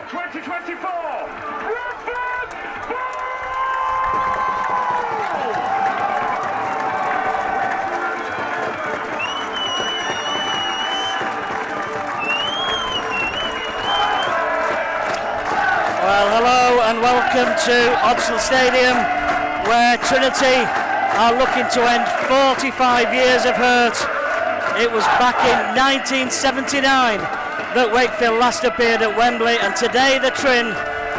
2024 Bradford Bulls! Well, hello and welcome to Odsal Stadium, where Trinity are looking to end 45 years of hurt. It was back in 1979 that Wakefield last appeared at Wembley, and today the Trin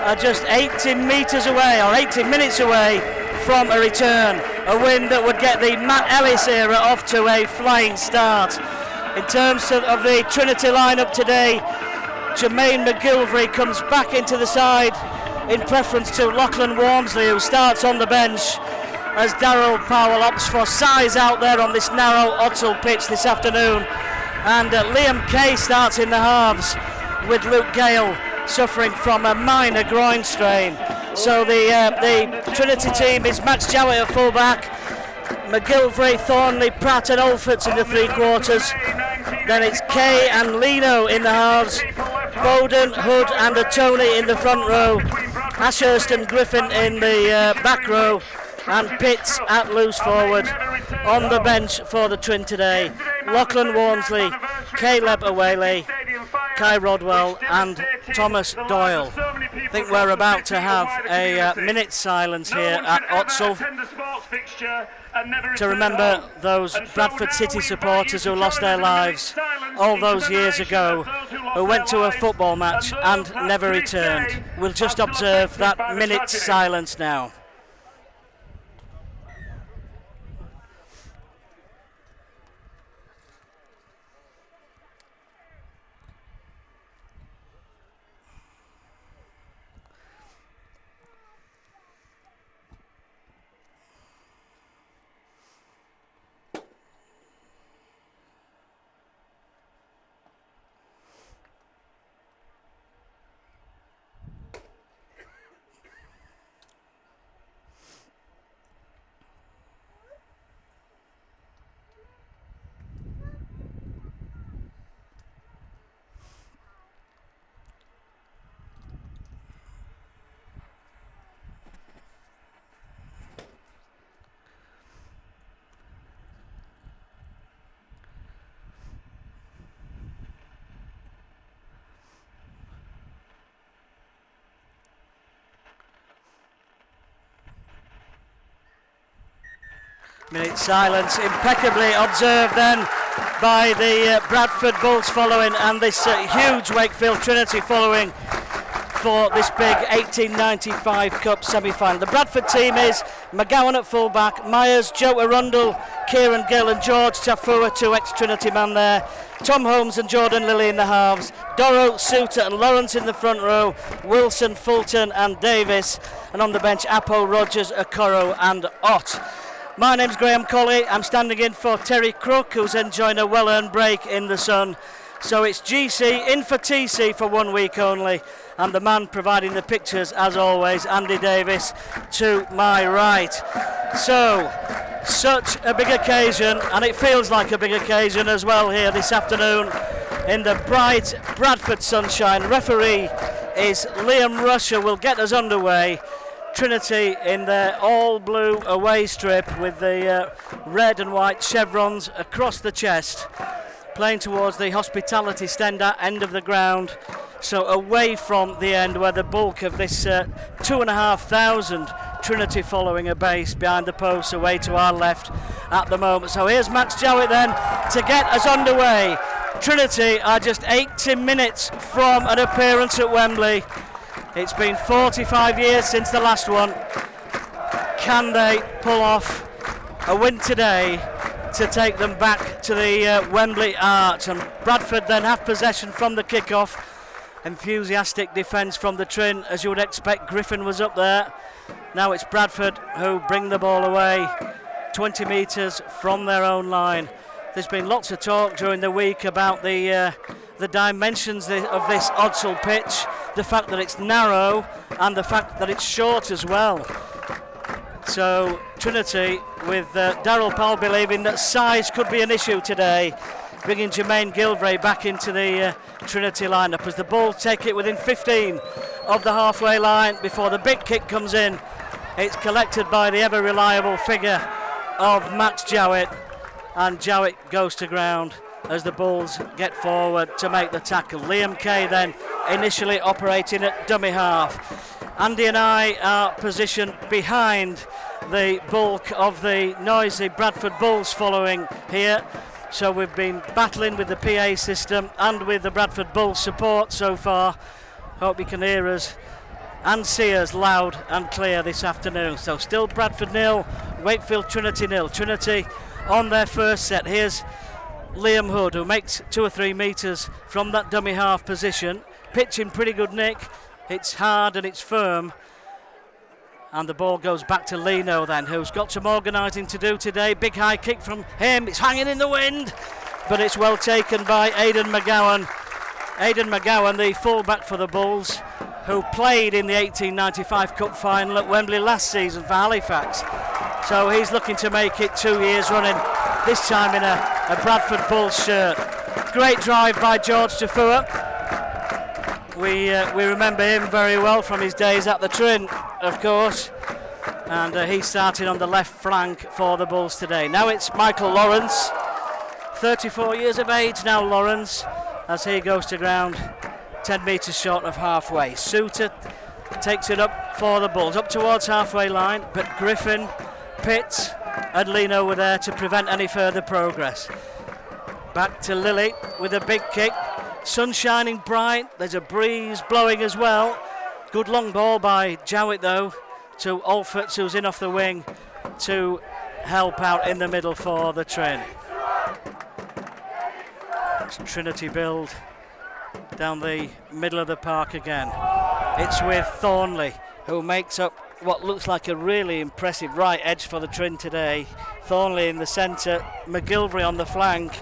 are just 80 metres away, or 80 minutes away from a return. A win that would get the Matt Ellis era off to a flying start. In terms of the Trinity lineup today, Jermaine McGilvery comes back into the side in preference to Lachlan Walmsley, who starts on the bench as Darryl Powell opts for size out there on this narrow Odsal pitch this afternoon. And Liam Kay starts in the halves with Luke Gale suffering from a minor groin strain. So the Trinity team is Max Jowett at full-back, McGilvery, Thornley, Pratt and Olferts in the three quarters. Then it's Kay and Lino in the halves, Bowden, Hood and Tony in the front row, Ashurst and Griffin in the back row, and Pitts at loose forward. On the bench for the Trin today, Lachlan Walmsley, Caleb Awaley, Kai Rodwell and Thomas Doyle. I think we're about to have a minute's silence here at Odsal to remember those Bradford City supporters who lost their lives all those years ago, who went to a football match and never returned. We'll just observe that minute's silence now. Minute silence, impeccably observed then by the Bradford Bulls following, and this huge Wakefield Trinity following for this big 1895 Cup semi-final. The Bradford team is McGowan at full-back, Myers, Joe Arundel, Kieran Gill and George Tafua, two ex-Trinity men there, Tom Holmes and Jordan Lilly in the halves, Dorrow, Suter and Lawrence in the front row, Wilson, Fulton and Davis, and on the bench Apo, Rogers, Okoro and Ott. My name's Graham Colley. I'm standing in for Terry Crook, who's enjoying a well-earned break in the sun. So it's GC in for TC for 1 week only, and the man providing the pictures, as always, Andy Davis, to my right. So, such a big occasion, and it feels like a big occasion as well here this afternoon in the bright Bradford sunshine. Referee is Liam Rusher, will get us underway. Trinity in their all-blue away strip with the red and white chevrons across the chest, playing towards the hospitality stand at end of the ground, so away from the end where the bulk of this 2,500 Trinity following a base behind the posts, away to our left at the moment. So here's Max Jowett then to get us underway. Trinity are just 80 minutes from an appearance at Wembley. It's been 45 years since the last one. Can they pull off a win today to take them back to the Wembley Arch? And Bradford then have possession from the kickoff. Enthusiastic defence from the Trin, as you would expect. Griffin was up there. Now it's Bradford who bring the ball away 20 metres from their own line. There's been lots of talk during the week about the dimensions of this Odsal pitch, the fact that it's narrow and the fact that it's short as well. So Trinity, with Darryl Powell believing that size could be an issue today, bringing Jermaine Gilvray back into the Trinity lineup as the Bulls take it within 15 of the halfway line before the big kick comes in. It's collected by the ever reliable figure of Max Jowett, and Jowett goes to ground as the Bulls get forward to make the tackle. Liam Kay then initially operating at dummy half. Andy and I are positioned behind the bulk of the noisy Bradford Bulls following here. So we've been battling with the PA system and with the Bradford Bulls support so far. Hope you can hear us and see us loud and clear this afternoon. So still Bradford 0, Wakefield Trinity 0. Trinity on their first set. Here's Liam Hood, who makes 2 or 3 metres from that dummy half position. Pitch in pretty good nick. It's hard and it's firm. And the ball goes back to Lino then, who's got some organising to do today. Big high kick from him. It's hanging in the wind, but it's well taken by Aidan McGowan. Aidan McGowan, the fullback for the Bulls, who played in the 1895 Cup final at Wembley last season for Halifax. So he's looking to make it 2 years running, this time in a Bradford Bulls shirt. Great drive by George Tafua. We remember him very well from his days at the Trin, of course, and he's starting on the left flank for the Bulls today. Now it's Michael Lawrence, 34 years of age now, Lawrence, as he goes to ground 10 metres short of halfway. Suter takes it up for the Bulls, up towards halfway line, but Griffin, Pitts and Lino were there to prevent any further progress. Back to Lilly with a big kick. Sun shining bright, there's a breeze blowing as well. Good long ball by Jowett though to Alforts, who's in off the wing to help out in the middle for the Trin. It's Trinity build down the middle of the park again. It's with Thornley, who makes up what looks like a really impressive right edge for the Trin today. Thornley in the centre, McGilvray on the flank.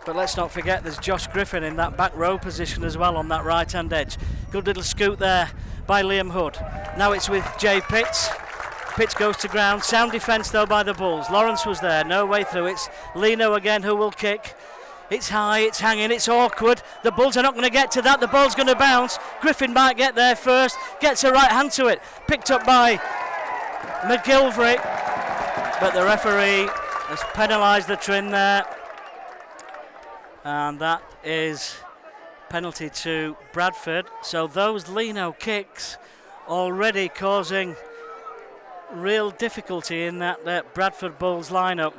But let's not forget there's Josh Griffin in that back row position as well on that right hand edge. Good little scoot there by Liam Hood. Now it's with Jay Pitts. Pitts goes to ground. Sound defence though by the Bulls. Lawrence was there, no way through. It's Lino again who will kick. It's high, it's hanging, it's awkward. The Bulls are not going to get to that. The ball's going to bounce. Griffin might get there first. Gets a right hand to it. Picked up by McGilvray. But the referee has penalised the Trin there. And that is penalty to Bradford. So those Lino kicks already causing real difficulty in that Bradford Bulls lineup,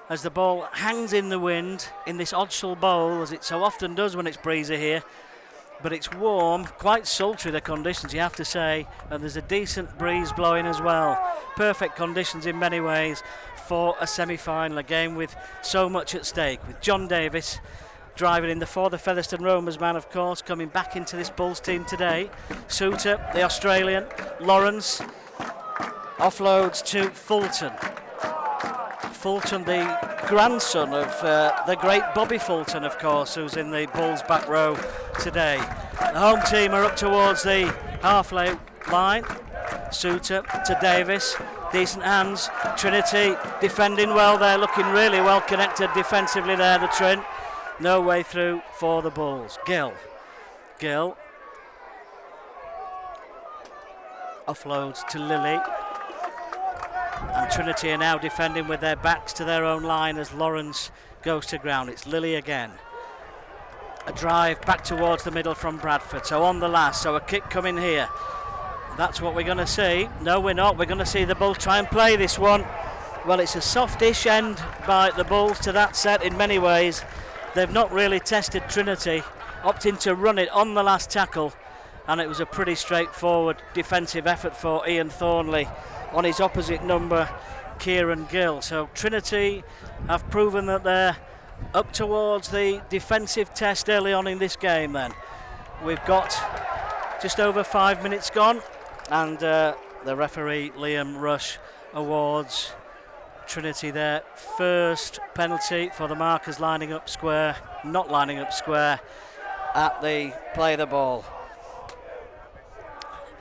as the ball hangs in the wind in this Odsal bowl, as it so often does when it's breezy here. But it's warm, quite sultry the conditions, you have to say, and there's a decent breeze blowing as well. Perfect conditions in many ways for a semi-final, a game with so much at stake, with John Davis driving in for the Featherstone Romers man, of course, coming back into this Bulls team today. Suter, the Australian. Lawrence offloads to Fulton. Fulton, the grandson of the great Bobby Fulton, of course, who's in the Bulls back row today. The home team are up towards the halfway line. Suter to Davis. Decent hands. Trinity defending well there, looking really well connected defensively there, the Trin. No way through for the Bulls. Gill offloads to Lilly. And Trinity are now defending with their backs to their own line as Lawrence goes to ground. It's Lilly again. A drive back towards the middle from Bradford. So on the last, so a kick coming here. That's what we're going to see. No, we're not. We're going to see the Bulls try and play this one. Well, it's a softish end by the Bulls to that set in many ways. They've not really tested Trinity, opting to run it on the last tackle, and it was a pretty straightforward defensive effort for Ian Thornley on his opposite number, Kieran Gill. So Trinity have proven that they're up towards the defensive test early on in this game then. We've got just over 5 minutes gone, and the referee Liam Rush awards Trinity their first penalty for the markers not lining up square at the play the ball.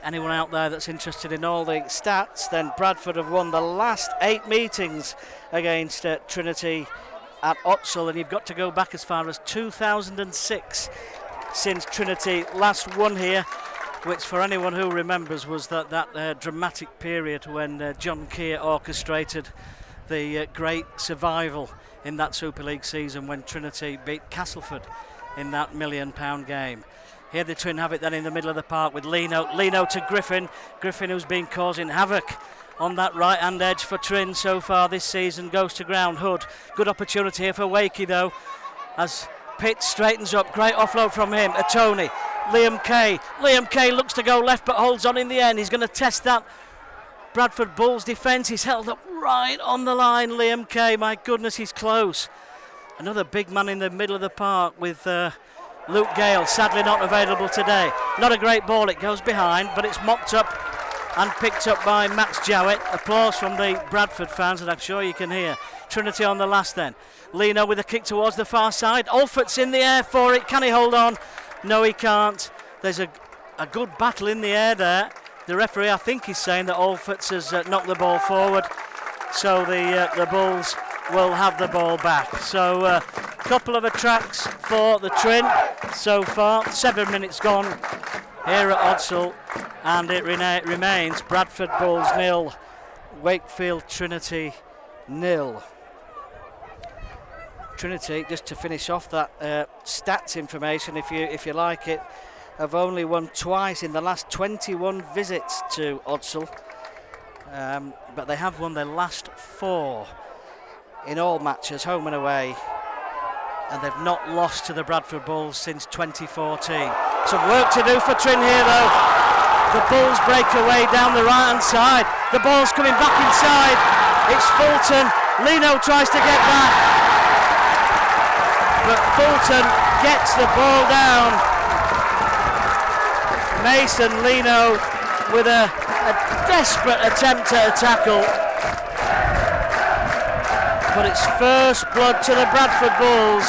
Anyone out there that's interested in all the stats, then Bradford have won the last 8 meetings against Trinity at Odsal, and you've got to go back as far as 2006 since Trinity last won here, which for anyone who remembers was that dramatic period when John Keir orchestrated the great survival in that Super League season when Trinity beat Castleford in that £1 million game. Here the Trin have it then in the middle of the park with Lino to Griffin who's been causing havoc on that right hand edge for Trin so far this season. Goes to ground. Hood, good opportunity here for Wakey though, as Pitt straightens up. Great offload from him. A Tony. Liam Kay looks to go left but holds on in the end. He's going to test that Bradford Bulls defence. He's held up right on the line, Liam Kay. My goodness, he's close. Another big man in the middle of the park with Luke Gale, sadly not available today. Not a great ball, it goes behind, but it's mopped up and picked up by Max Jowett. Applause from the Bradford fans, and I'm sure you can hear. Trinity on the last then. Lino with a kick towards the far side. Alfort's in the air for it. Can he hold on? No, he can't. There's a good battle in the air there. The referee, I think, is saying that Alfort's has knocked the ball forward, so the Bulls will have the ball back. So a couple of attracts for the Trin so far. 7 minutes gone here at Odsal, and it remains Bradford Bulls 0, Wakefield Trinity 0. Trinity, just to finish off that stats information, if you like it, have only won twice in the last 21 visits to Odsal, but they have won their last 4 in all matches, home and away, and they've not lost to the Bradford Bulls since 2014. Some work to do for Trin here though. The Bulls break away down the right hand side. The ball's coming back inside. It's Fulton. Lino tries to get back, but Fulton gets the ball down. Mason Lino with a desperate attempt at a tackle, but it's first blood to the Bradford Bulls,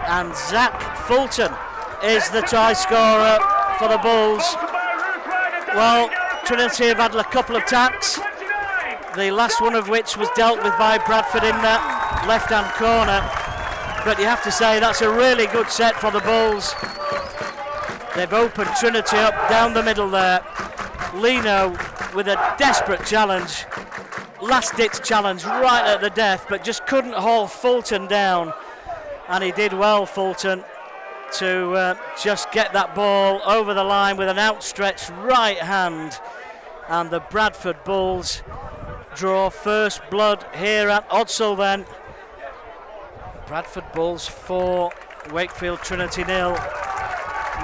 and Zach Fulton is the try scorer for the Bulls. Well, Trinity have had a couple of tacks, the last one of which was dealt with by Bradford in that left hand corner, but you have to say that's a really good set for the Bulls. They've opened Trinity up down the middle there. Lino with a desperate challenge, last ditch challenge right at the death, but just couldn't haul Fulton down, and he did well, Fulton, to just get that ball over the line with an outstretched right hand, and the Bradford Bulls draw first blood here at Odsal then. Bradford Bulls 4, Wakefield Trinity 0.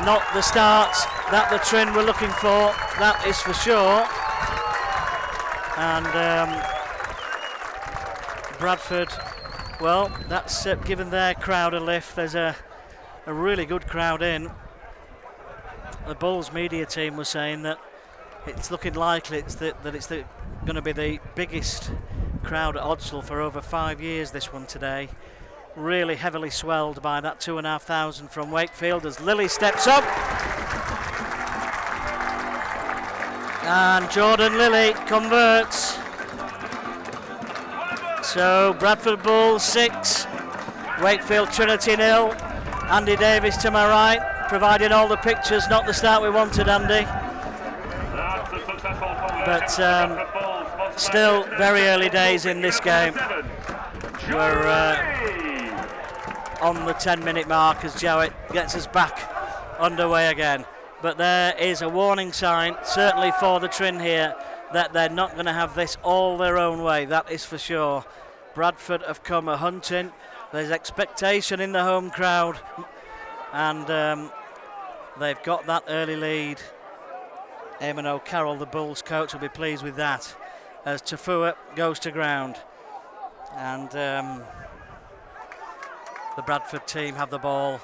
Not the starts that the Trin were looking for, that is for sure. And Bradford, well, that's given their crowd a lift. There's a really good crowd in. The Bulls media team was saying that it's looking likely that it's going to be the biggest crowd at Odsal for over 5 years, this one today. Really heavily swelled by that 2,500 from Wakefield as Lilly steps up. And Jordan Lilly converts. So Bradford Bulls 6, Wakefield Trinity 0. Andy Davis to my right, providing all the pictures, not the start we wanted, Andy. But still very early days in this game. We're on the 10-minute mark as Jowett gets us back underway again. But there is a warning sign, certainly for the Trin here, that they're not going to have this all their own way, that is for sure. Bradford have come a hunting. There's expectation in the home crowd, and they've got that early lead. Eamon O'Carroll, the Bulls coach, will be pleased with that as Tafua goes to ground. And the Bradford team have the ball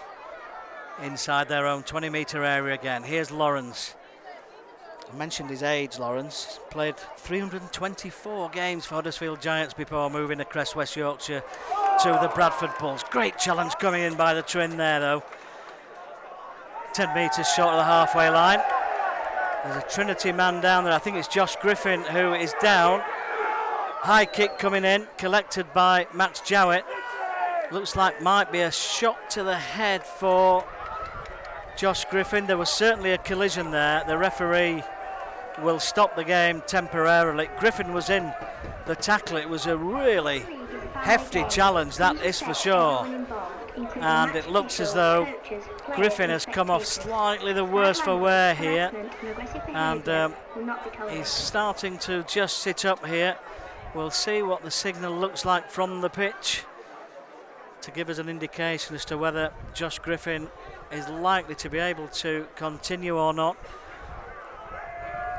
inside their own 20-metre area again. Here's Lawrence. I mentioned his age, Lawrence. Played 324 games for Huddersfield Giants before moving across West Yorkshire to the Bradford Bulls. Great challenge coming in by the Trin there, though. 10 metres short of the halfway line. There's a Trinity man down there. I think it's Josh Griffin who is down. High kick coming in, collected by Max Jowett. Looks like might be a shot to the head for Josh Griffin. There was certainly a collision there. The referee will stop the game temporarily. Griffin was in the tackle. It was a really hefty challenge, that is for sure. And it looks as though Griffin has come off slightly the worse for wear here. And he's starting to just sit up here. We'll see what the signal looks like from the pitch to give us an indication as to whether Josh Griffin is likely to be able to continue or not,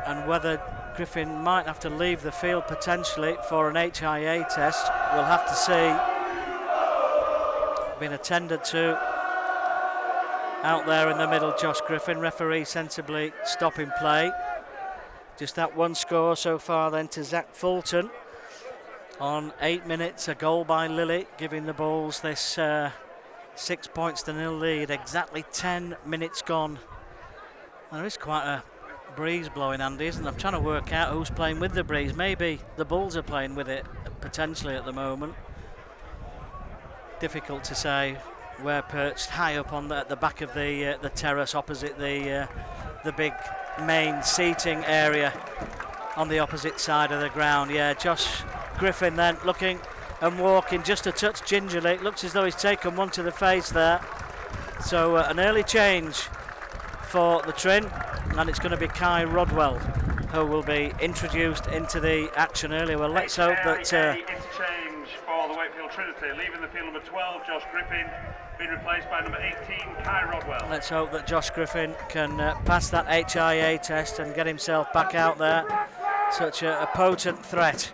and whether Griffin might have to leave the field potentially for an HIA test. We'll have to see. Been attended to out there in the middle, Josh Griffin. Referee sensibly stopping play. Just that one score so far then to Zach Fulton. On 8 minutes, a goal by Lilly, giving the Bulls this 6 points to nil lead. Exactly 10 minutes gone. There is quite a breeze blowing, Andy, isn't there? I'm trying to work out who's playing with the breeze. Maybe the Bulls are playing with it potentially at the moment. Difficult to say. We're perched high up on the back of the terrace opposite the big main seating area on the opposite side of the ground. Yeah, Josh Griffin then looking and walking just a touch gingerly. It looks as though he's taken one to the face there. So an early change for the Trin, and it's going to be Kai Rodwell who will be introduced into the action earlier. Well, let's hope that interchange for the Wakefield Trinity, leaving the field number 12, Josh Griffin, being replaced by number 18, Kai Rodwell. Let's hope that Josh Griffin can pass that HIA test and get himself back out there. Such a potent threat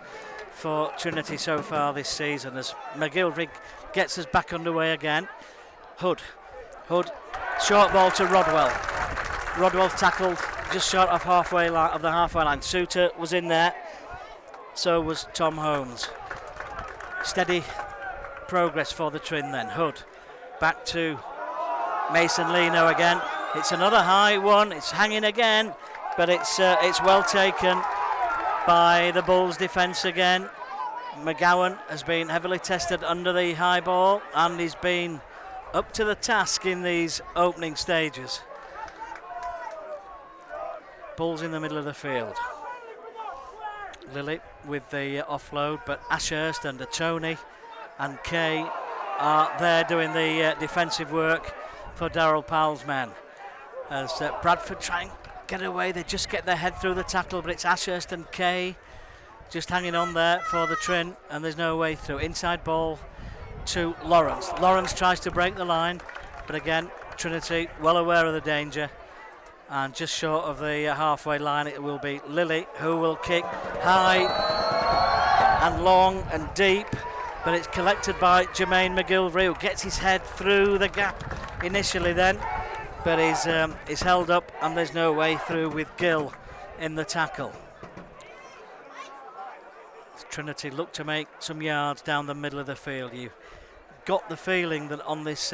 for Trinity so far this season, as McGilvery gets us back underway again. Hood, short ball to Rodwell. Rodwell tackled just short of the halfway line. Suter was in there, so was Tom Holmes. Steady progress for the Trin then. Hood back to Mason Leno again. It's another high one. It's hanging again, but it's well taken by the Bulls defence again. McGowan has been heavily tested under the high ball, and he's been up to the task in these opening stages. Bulls in the middle of the field. Lilly with the offload, but Ashurst and Tony and Kay are there doing the defensive work for Darryl Powell's men. As Bradford try and get away, they just get their head through the tackle, but it's Ashurst and Kay just hanging on there for the Trin, and there's no way through. Inside ball to Lawrence. Lawrence tries to break the line, but again, Trinity well aware of the danger, and just short of the halfway line it will be Lilly who will kick high and long and deep, but it's collected by Jermaine McGilvery, who gets his head through the gap initially then, but he's held up, and there's no way through with Gill in the tackle. Trinity look to make some yards down the middle of the field. You got the feeling that on this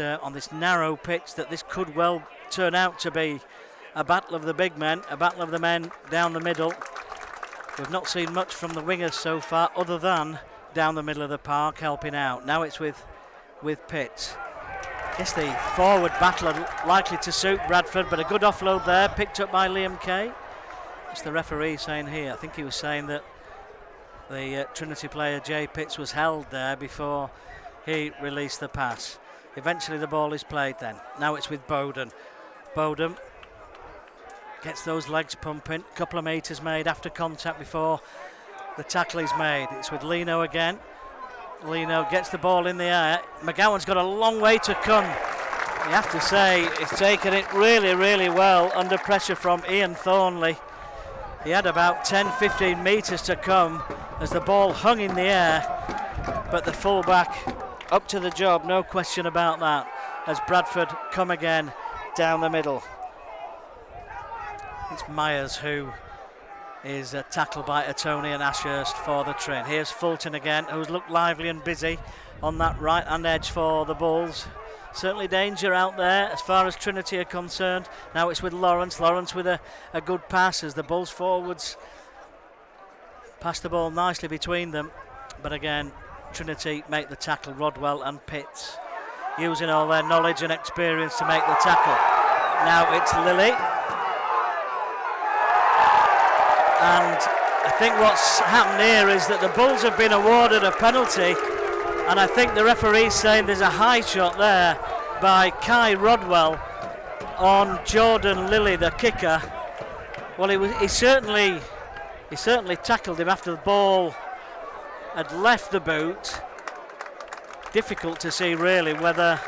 narrow pitch that this could well turn out to be a battle of the big men, a battle of the men down the middle. We've not seen much from the wingers so far, other than down the middle of the park helping out. Now it's with Pitts. I guess the forward battle are likely to suit Bradford, but a good offload there, picked up by Liam Kay. What's the referee saying here? I think he was saying that the Trinity player Jay Pitts was held there before he released the pass. Eventually the ball is played then. Now it's with Bowden. Bowden gets those legs pumping. Couple of metres made after contact before the tackle is made. It's with Leno again. Leno gets the ball in the air. McGowan's got a long way to come. You have to say he's taken it really, really well under pressure from Ian Thornley. He had about 10-15 metres to come as the ball hung in the air, but the fullback up to the job, no question about that, as Bradford come again down the middle. It's Myers who is tackled by Tony and Ashurst for the Trin. Here's Fulton again, who's looked lively and busy on that right hand edge for the Bulls. Certainly danger out there as far as Trinity are concerned. Now it's with Lawrence. Lawrence with a good pass as the Bulls forwards pass the ball nicely between them. But again, Trinity make the tackle. Rodwell and Pitts using all their knowledge and experience to make the tackle. Now it's Lilly. And I think what's happened here is that the Bulls have been awarded a penalty, and I think the referee's saying there's a high shot there by Kai Rodwell on Jordan Lilly, the kicker. Well, he certainly tackled him after the ball had left the boot. Difficult to see really whether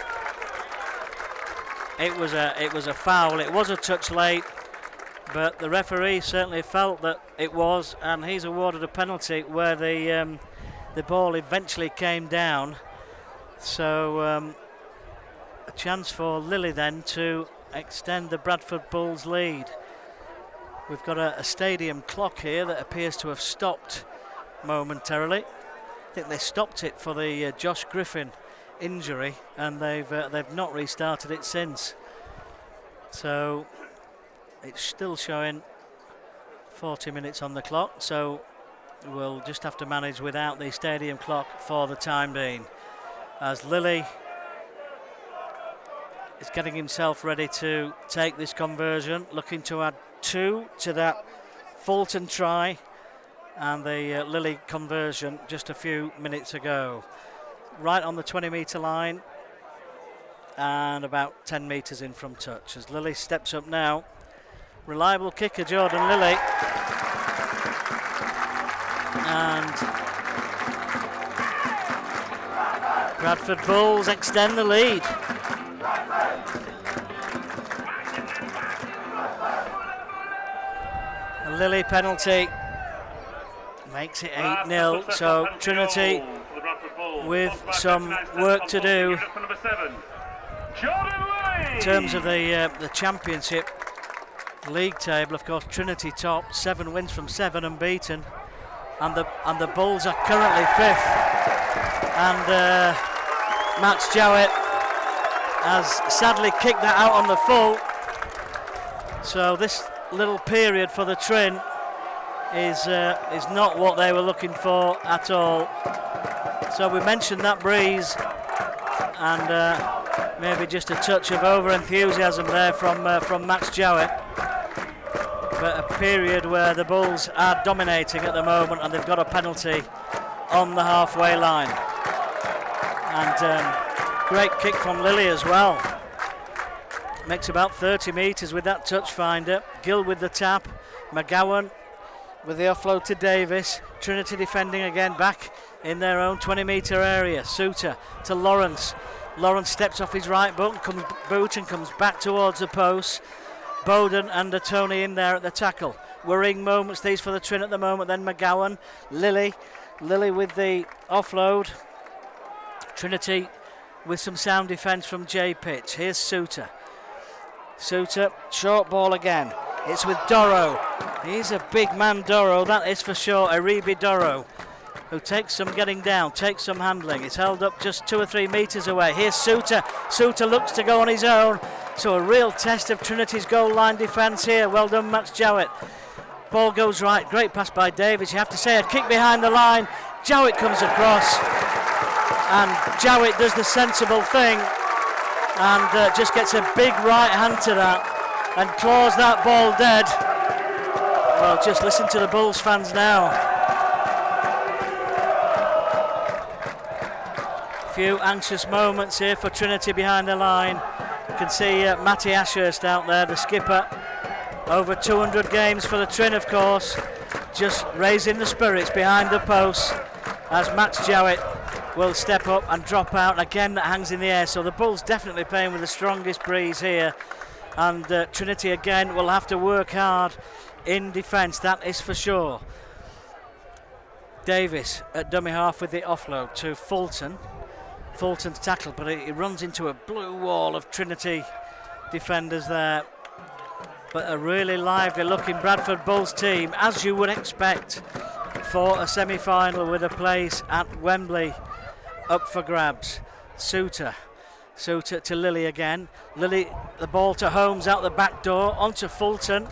it was a foul. It was a touch late, but the referee certainly felt that it was, and he's awarded a penalty where the ball eventually came down. So a chance for Lilly then to extend the Bradford Bulls lead. We've got a stadium clock here that appears to have stopped momentarily. I think they stopped it for the Josh Griffin injury, and they've not restarted it since. So it's still showing 40 minutes on the clock, so we'll just have to manage without the stadium clock for the time being, as Lilly is getting himself ready to take this conversion, looking to add 2 to that Fulton try and the Lilly conversion just a few minutes ago. Right on the 20-metre line and about 10 metres in from touch as Lilly steps up now. Reliable kicker Jordan Lilly, and Bradford Bulls extend the lead. A Lilly penalty makes it 8-0, so Trinity with some work to do in terms of the championship league table. Of course, Trinity top, 7 wins from 7 unbeaten, and the Bulls are currently 5th. And Max Jowett has sadly kicked that out on the full. So this little period for the Trin is not what they were looking for at all. So we mentioned that breeze and maybe just a touch of over-enthusiasm there from Max Jowett. But a period where the Bulls are dominating at the moment, and they've got a penalty on the halfway line. And great kick from Lilly as well. Makes about 30 metres with that touch finder. Gill with the tap. McGowan with the offload to Davis. Trinity defending again back in their own 20-metre area. Suter to Lawrence. Lawrence steps off his right boot and comes back towards the post. Bowden and Tony in there at the tackle. Worrying moments these for the Trin at the moment. Then McGowan, Lilly with the offload. Trinity with some sound defence from Jay Pitts. Here's Suter. Suter, short ball again. It's with Doro. He's a big man, Doro, that is for sure. Aribi Doro, who takes some getting down, takes some handling. It's held up just 2 or 3 metres away. Here's Suter. Suter looks to go on his own. So a real test of Trinity's goal line defence here. Well done, Max Jowett. Ball goes right. Great pass by Davis. You have to say a kick behind the line. Jowett comes across. And Jowett does the sensible thing and just gets a big right hand to that and claws that ball dead. Well, just listen to the Bulls fans now. Few anxious moments here for Trinity behind the line. You can see Matty Ashurst out there, the skipper. Over 200 games for the Trin, of course. Just raising the spirits behind the posts as Max Jowett will step up and drop out. Again, that hangs in the air. So the Bulls definitely playing with the strongest breeze here. And Trinity again will have to work hard in defence, that is for sure. Davis at dummy half with the offload to Fulton. Fulton's tackle, but he runs into a blue wall of Trinity defenders there. But a really lively looking Bradford Bulls team, as you would expect for a semi-final with a place at Wembley up for grabs. Suter to Lilly again. Lilly, the ball to Holmes out the back door, onto Fulton,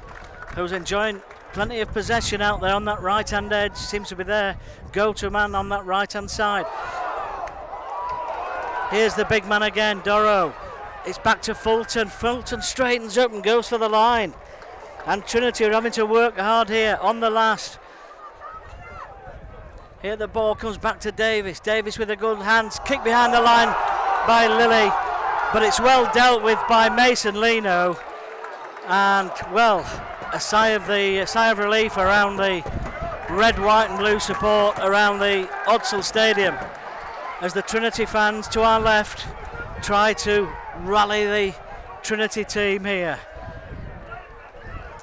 who's enjoying Plenty of possession out there on that right-hand edge. Seems to be their go-to man on that right-hand side. Here's the big man again, Doro. It's back to Fulton. Fulton straightens up and goes for the line. And Trinity are having to work hard here on the last. Here the ball comes back to Davis. Davis with a good hands. Kick behind the line by Lilly. But it's well dealt with by Mason Lino. And, well, a sigh of relief around the red, white and blue support around the Odsal Stadium as the Trinity fans to our left try to rally the Trinity team here.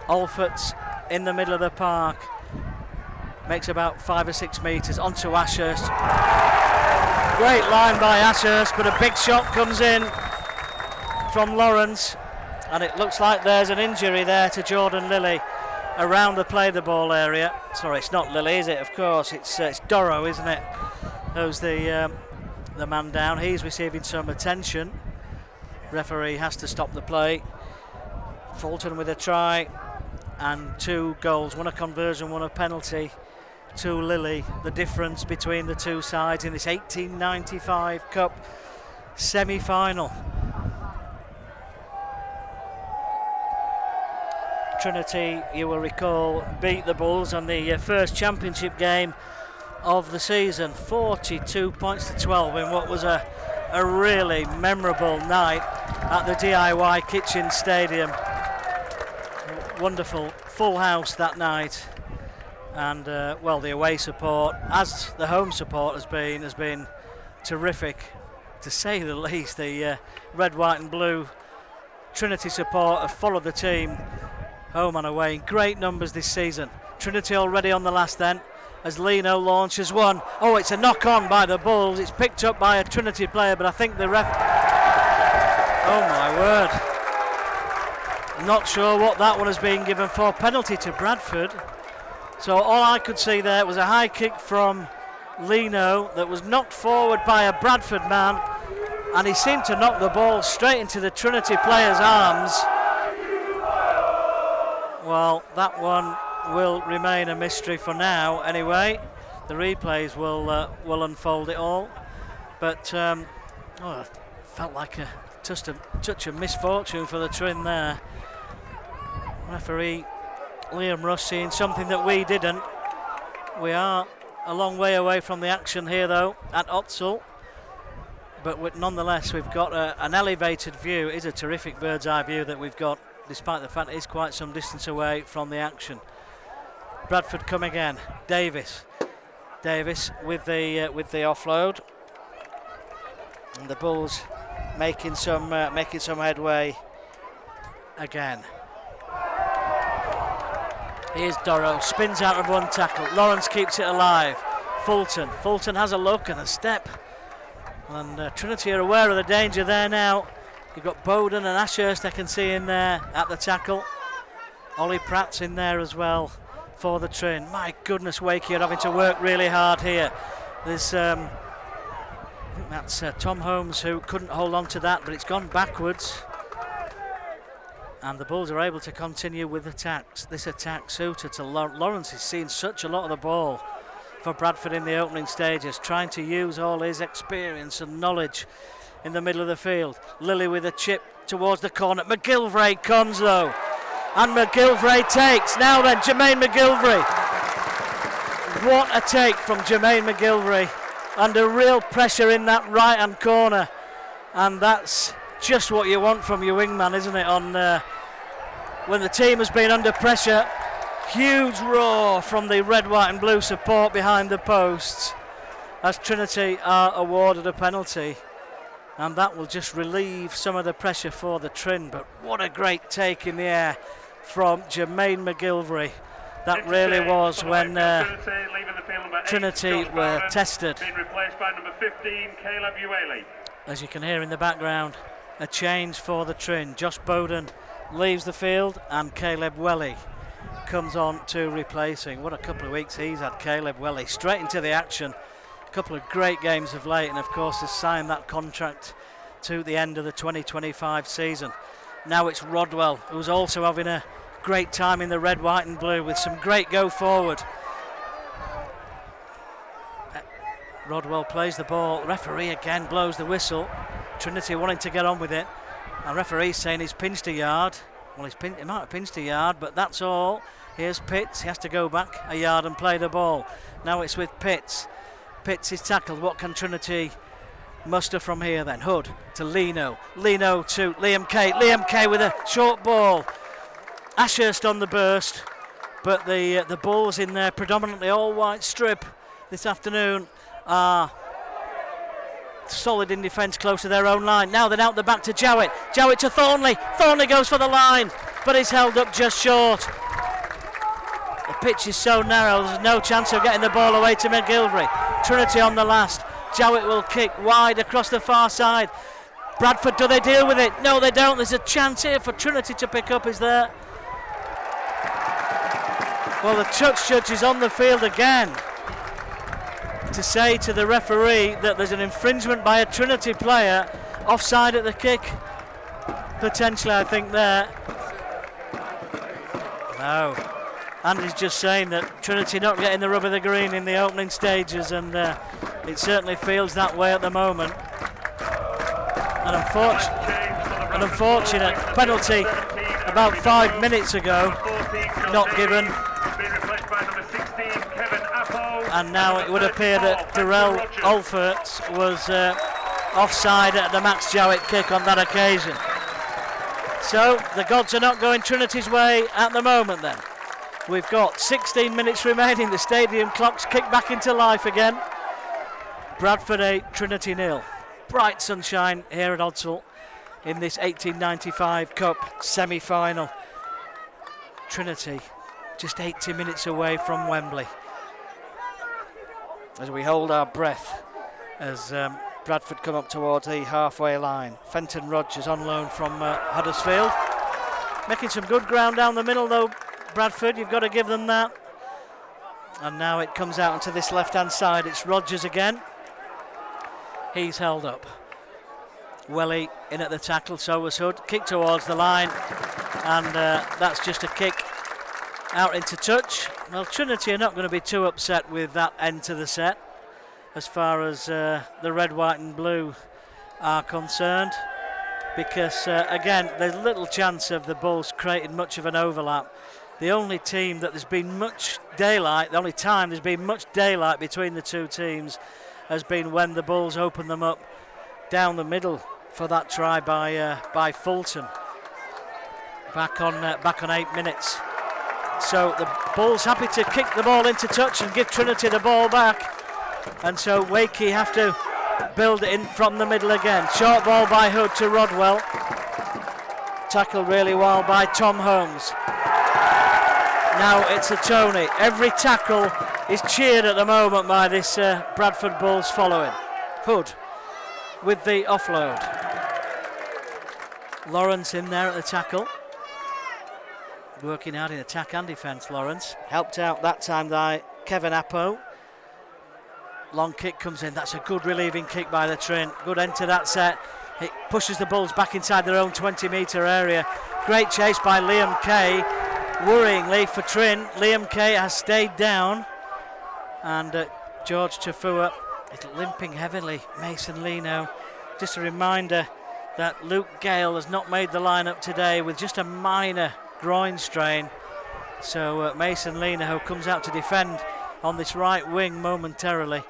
Alfort's in the middle of the park, makes about 5 or 6 metres onto Ashurst. Great line by Ashurst, but a big shot comes in from Lawrence, and it looks like there's an injury there to Jordan Lilly around the play the ball area. Sorry, it's not Lilly, is it? Of course, it's Doro, isn't it? Who's the man down. He's receiving some attention. Referee has to stop the play. Fulton with a try and 2 goals, one a conversion, one a penalty to Lilly. The difference between the two sides in this 1895 Cup semi-final. Trinity, you will recall, beat the Bulls on the first championship game of the season, 42 points to 12 in what was a really memorable night at the DIY Kitchen Stadium. Wonderful full house that night, and well, the away support, as the home support has been terrific, to say the least. The red, white and blue Trinity support have followed the team home and away in great numbers this season. Trinity already on the last then, as Lino launches one. Oh, it's a knock on by the Bulls. It's picked up by a Trinity player, but I think the ref... Oh my word. Not sure what that one has been given for. Penalty to Bradford. So all I could see there was a high kick from Lino that was knocked forward by a Bradford man, and he seemed to knock the ball straight into the Trinity player's arms. Well, that one will remain a mystery for now anyway. The replays will unfold it all, but it felt like a touch of misfortune for the Trin there. Referee Liam Rush seeing something that we didn't. We are a long way away from the action here though at Odsal, but nonetheless we've got an elevated view. It is a terrific bird's eye view that we've got, despite the fact it is quite some distance away from the action. Bradford come again. Davis with the offload, and the Bulls making some headway again. Here's Doro, spins out of one tackle. Lawrence keeps it alive. Fulton has a look and a step, and Trinity are aware of the danger there now. You've got Bowden and Ashurst I can see in there at the tackle. Ollie Pratt's in there as well for the Trin. My goodness, Wakefield having to work really hard here. There's I think that's Tom Holmes who couldn't hold on to that, but it's gone backwards, and the Bulls are able to continue with attacks. This attack suited to Lawrence is seeing such a lot of the ball for Bradford in the opening stages, trying to use all his experience and knowledge in the middle of the field. Lilly with a chip towards the corner. McGilvray comes though, and McGilvray takes. Now then, Jermaine McGilvray. What a take from Jermaine McGilvray, under real pressure in that right hand corner, and that's just what you want from your wingman, isn't it? On when the team has been under pressure. Huge roar from the red, white and blue support behind the posts as Trinity are awarded a penalty, and that will just relieve some of the pressure for the Trin. But what a great take in the air from Jermaine McGilvray. That really was when Trinity were tested. Being replaced by number 15, Caleb Ueli. As you can hear in the background, a change for the Trin. Josh Bowden leaves the field and Caleb Welly comes on to replacing. What a couple of weeks he's had, Caleb Welly. Straight into the action. A couple of great games of late, and of course has signed that contract to the end of the 2025 season. Now it's Rodwell, who's also having a great time in the red, white and blue with some great go forward. Rodwell plays the ball. Referee again blows the whistle. Trinity wanting to get on with it. And referee saying he's pinched a yard. Well, he might have pinched a yard, but that's all. Here's Pitts. He has to go back a yard and play the ball. Now it's with Pitts. Pitts is tackled. What can Trinity muster from here then? Hood to Leno. Leno to Liam Kay. Liam Kay with a short ball. Ashurst on the burst, but the Bulls in their predominantly all-white strip this afternoon are solid in defence close to their own line. Now they're out the back to Jowett. Jowett to Thornley. Thornley goes for the line, but he's held up just short. The pitch is so narrow, there's no chance of getting the ball away to McGilvery. Trinity on the last. Jowett will kick wide across the far side. Bradford, do they deal with it? No, they don't. There's a chance here for Trinity to pick up, is there? Well, the touch judge is on the field again to say to the referee that there's an infringement by a Trinity player, offside at the kick, potentially, I think, there. No. Andy's just saying that Trinity not getting the rub of the green in the opening stages, and it certainly feels that way at the moment. An unfortunate penalty about 5 minutes ago, not given. And now it would appear that Darrell Alford was offside at the Max Jowett kick on that occasion. So the gods are not going Trinity's way at the moment then. We've got 16 minutes remaining. The stadium clocks kick back into life again. Bradford 8, Trinity 0. Bright sunshine here at Odsal in this 1895 Cup semi-final. Trinity just 80 minutes away from Wembley. As we hold our breath as Bradford come up towards the halfway line. Fenton Rogers on loan from Huddersfield. Making some good ground down the middle though, Bradford, you've got to give them that. And now it comes out onto this left-hand side. It's Rogers again. He's held up. Welly in at the tackle, so was Hood. Kick towards the line, and that's just a kick out into touch. Well, Trinity are not going to be too upset with that end to the set as far as the red, white and blue are concerned, because again, there's little chance of the Bulls creating much of an overlap. The only team that there's been much daylight, the only time there's been much daylight between the two teams has been when the Bulls opened them up down the middle for that try by Fulton back on 8 minutes. So the Bulls happy to kick the ball into touch and give Trinity the ball back, and so Wakey have to build it in from the middle again. Short ball by Hood to Rodwell, tackled really well by Tom Holmes. Now it's a Tony. Every tackle is cheered at the moment by this Bradford Bulls following. Hood with the offload. Lawrence in there at the tackle. Working hard in attack and defence, Lawrence. Helped out that time by Kevin Appo. Long kick comes in. That's a good relieving kick by the Trin. Good end to that set. It pushes the Bulls back inside their own 20-metre area. Great chase by Liam Kay. Worryingly for Trin, Liam Kay has stayed down. And George Tafua is limping heavily. Mason Leno. Just a reminder that Luke Gale has not made the lineup today with just a minor groin strain. So Mason Leno, who comes out to defend on this right wing momentarily,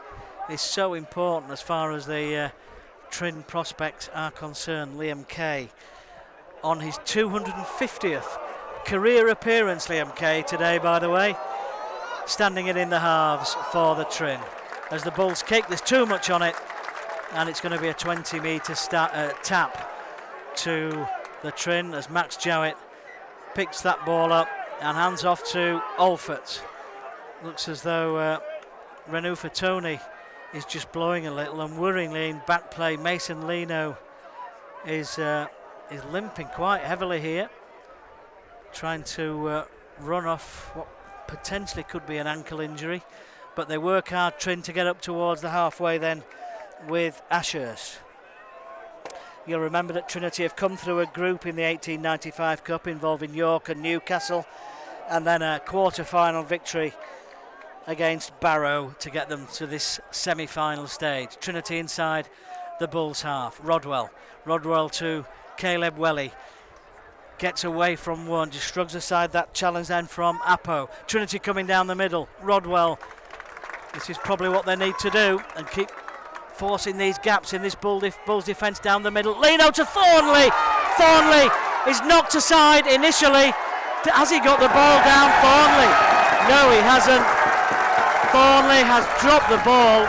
is so important as far as the Trin prospects are concerned. Liam Kay on his 250th career appearance, Liam Kay today, by the way, standing it in the halves for the Trin. As the Bulls kick, there's too much on it, and it's going to be a 20-metre tap to the Trin as Max Jowett picks that ball up and hands off to Alford. Looks as though Renufa Tony is just blowing a little, and worryingly in back play, Mason Leno is limping quite heavily here, trying to run off what potentially could be an ankle injury, but they work hard, Trin, to get up towards the halfway then with Ashurst. You'll remember that Trinity have come through a group in the 1895 Cup involving York and Newcastle, and then a quarter-final victory against Barrow to get them to this semi-final stage. Trinity inside the Bulls half. Rodwell to Caleb Welly. Gets away from one, just shrugs aside that challenge then from Apo. Trinity coming down the middle. Rodwell, this is probably what they need to do and keep forcing these gaps in this Bulls defence down the middle. Lino to Thornley. Thornley is knocked aside initially. Has he got the ball down, Thornley? No, he hasn't. Thornley has dropped the ball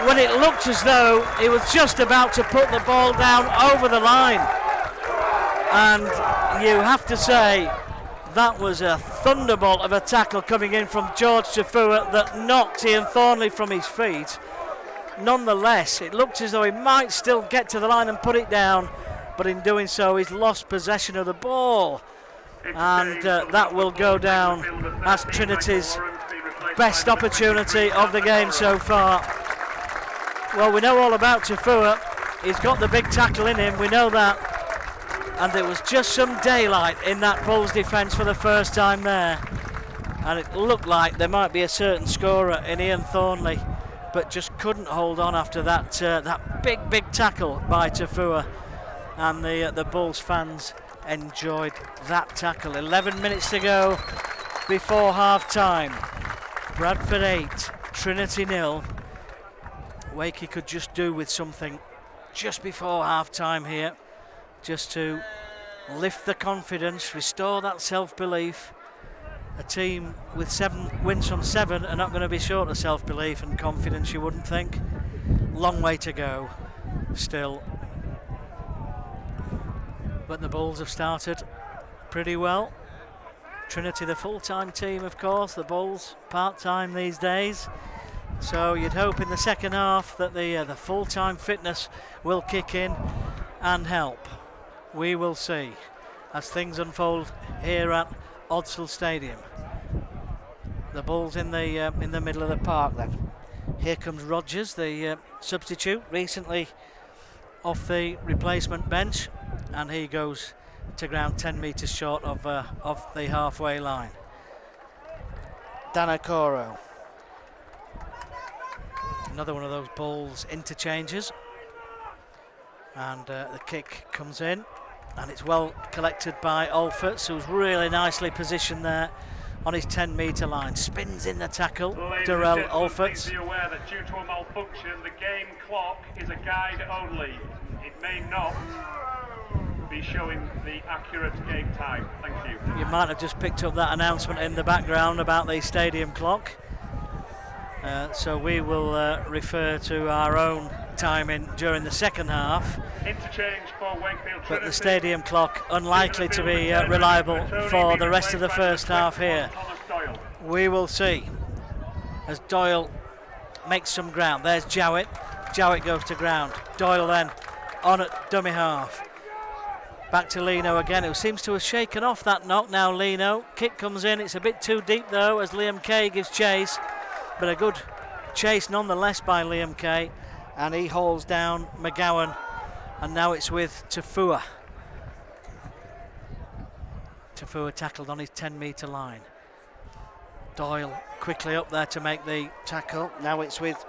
when it looked as though he was just about to put the ball down over the line. And you have to say that was a thunderbolt of a tackle coming in from George Tafua that knocked Ian Thornley from his feet. Nonetheless, it looked as though he might still get to the line and put it down, but in doing so he's lost possession of the ball, and that will go down as Trinity's best opportunity of the game so far. Well, we know all about Tafua. He's got the big tackle in him, we know that, and there was just some daylight in that Bulls defence for the first time there, and it looked like there might be a certain scorer in Ian Thornley, but just couldn't hold on after that that big tackle by Tafua, and the Bulls fans enjoyed that tackle. 11 minutes to go before half time. Bradford 8, Trinity 0. Wakey could just do with something just before half time here, just to lift the confidence, restore that self-belief. A team with 7 wins from 7 are not going to be short of self-belief and confidence, you wouldn't think. Long way to go still. But the Bulls have started pretty well. Trinity the full-time team, of course, the Bulls part-time these days. So you'd hope in the second half that the full-time fitness will kick in and help. We will see as things unfold here at Odsal Stadium. The Bulls in the middle of the park then. Here comes Rogers, the substitute, recently off the replacement bench, and he goes to ground 10 metres short of the halfway line. Danakoro. Another one of those Bulls interchanges, and the kick comes in, and it's well collected by Olferts, who's really nicely positioned there on his 10-metre line. Spins in the tackle, Darrell Olferts. Be aware that due to a malfunction, the game clock is a guide only. It may not be showing the accurate game time. Thank you. You might have just picked up that announcement in the background about the stadium clock. So we will refer to our own timing during the second half. Interchange for Wakefield Trinity. But the stadium clock unlikely to be reliable for the rest of the first half here. We will see as Doyle makes some ground. There's Jowett. Jowett goes to ground. Doyle then on at dummy half. Back to Lino again, who seems to have shaken off that knock now. Lino, kick comes in, it's a bit too deep though as Liam Kay gives chase, but a good chase nonetheless by Liam Kay, and he hauls down McGowan, and now it's with Tafua. Tafua tackled on his 10-metre line. Doyle quickly up there to make the tackle. Now it's with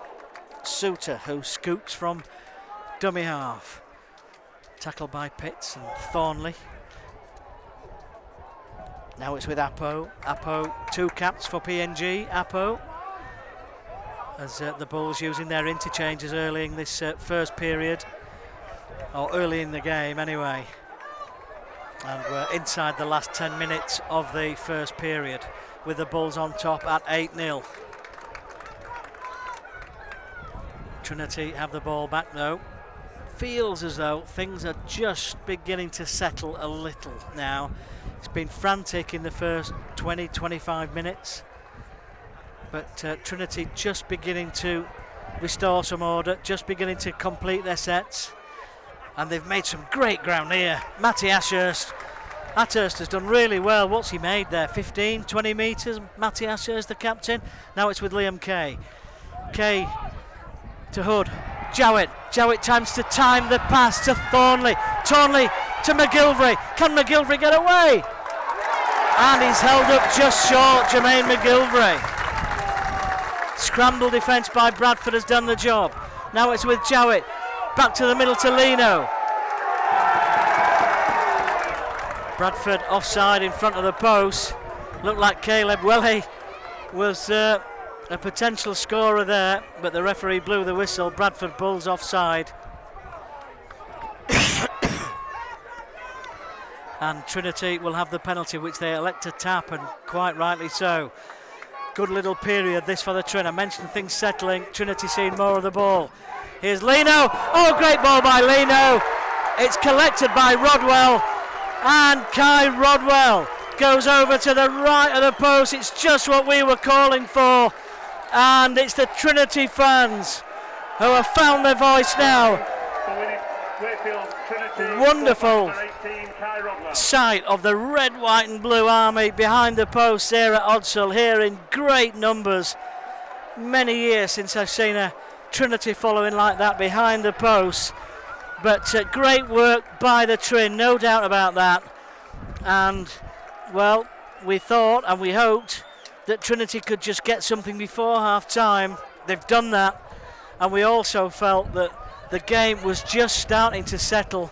Suter, who scoots from dummy half. Tackled by Pitts and Thornley. Now it's with Apo. Apo, 2 caps for PNG. Apo, as the Bulls using their interchanges early in this first period, or early in the game anyway. And we're inside the last 10 minutes of the first period, with the Bulls on top at 8-0. Trinity have the ball back though. Feels as though things are just beginning to settle a little now. It's been frantic in the first 20-25 minutes, but Trinity just beginning to restore some order, just beginning to complete their sets, and they've made some great ground here. Matty Ashurst has done really well. What's he made there? 15-20 metres. Matty Ashurst, the captain. Now it's with Liam Kay. Kay to Hood. Jowett. Jowett times to time the pass to Thornley. Thornley to McGilvery. Can McGilvery get away? And he's held up just short, Jermaine McGilvery. Scramble defence by Bradford has done the job. Now it's with Jowett. Back to the middle to Lino. Bradford offside in front of the post. Looked like Caleb Welly was a potential scorer there, but the referee blew the whistle. Bradford Bulls offside. And Trinity will have the penalty, which they elect to tap, and quite rightly so. Good little period this for the Trin. I mentioned things settling. Trinity seeing more of the ball. Here's Lino. Oh, great ball by Lino. It's collected by Rodwell. And Kai Rodwell goes over to the right of the post. It's just what we were calling for. And it's the Trinity fans who have found their voice now. Wonderful sight of the red, white and blue army behind the post there at Odsal, here in great numbers. Many years since I've seen a Trinity following like that behind the post. But great work by the Trin, no doubt about that. And, well, we thought and we hoped that Trinity could just get something before half-time. They've done that. And we also felt that the game was just starting to settle.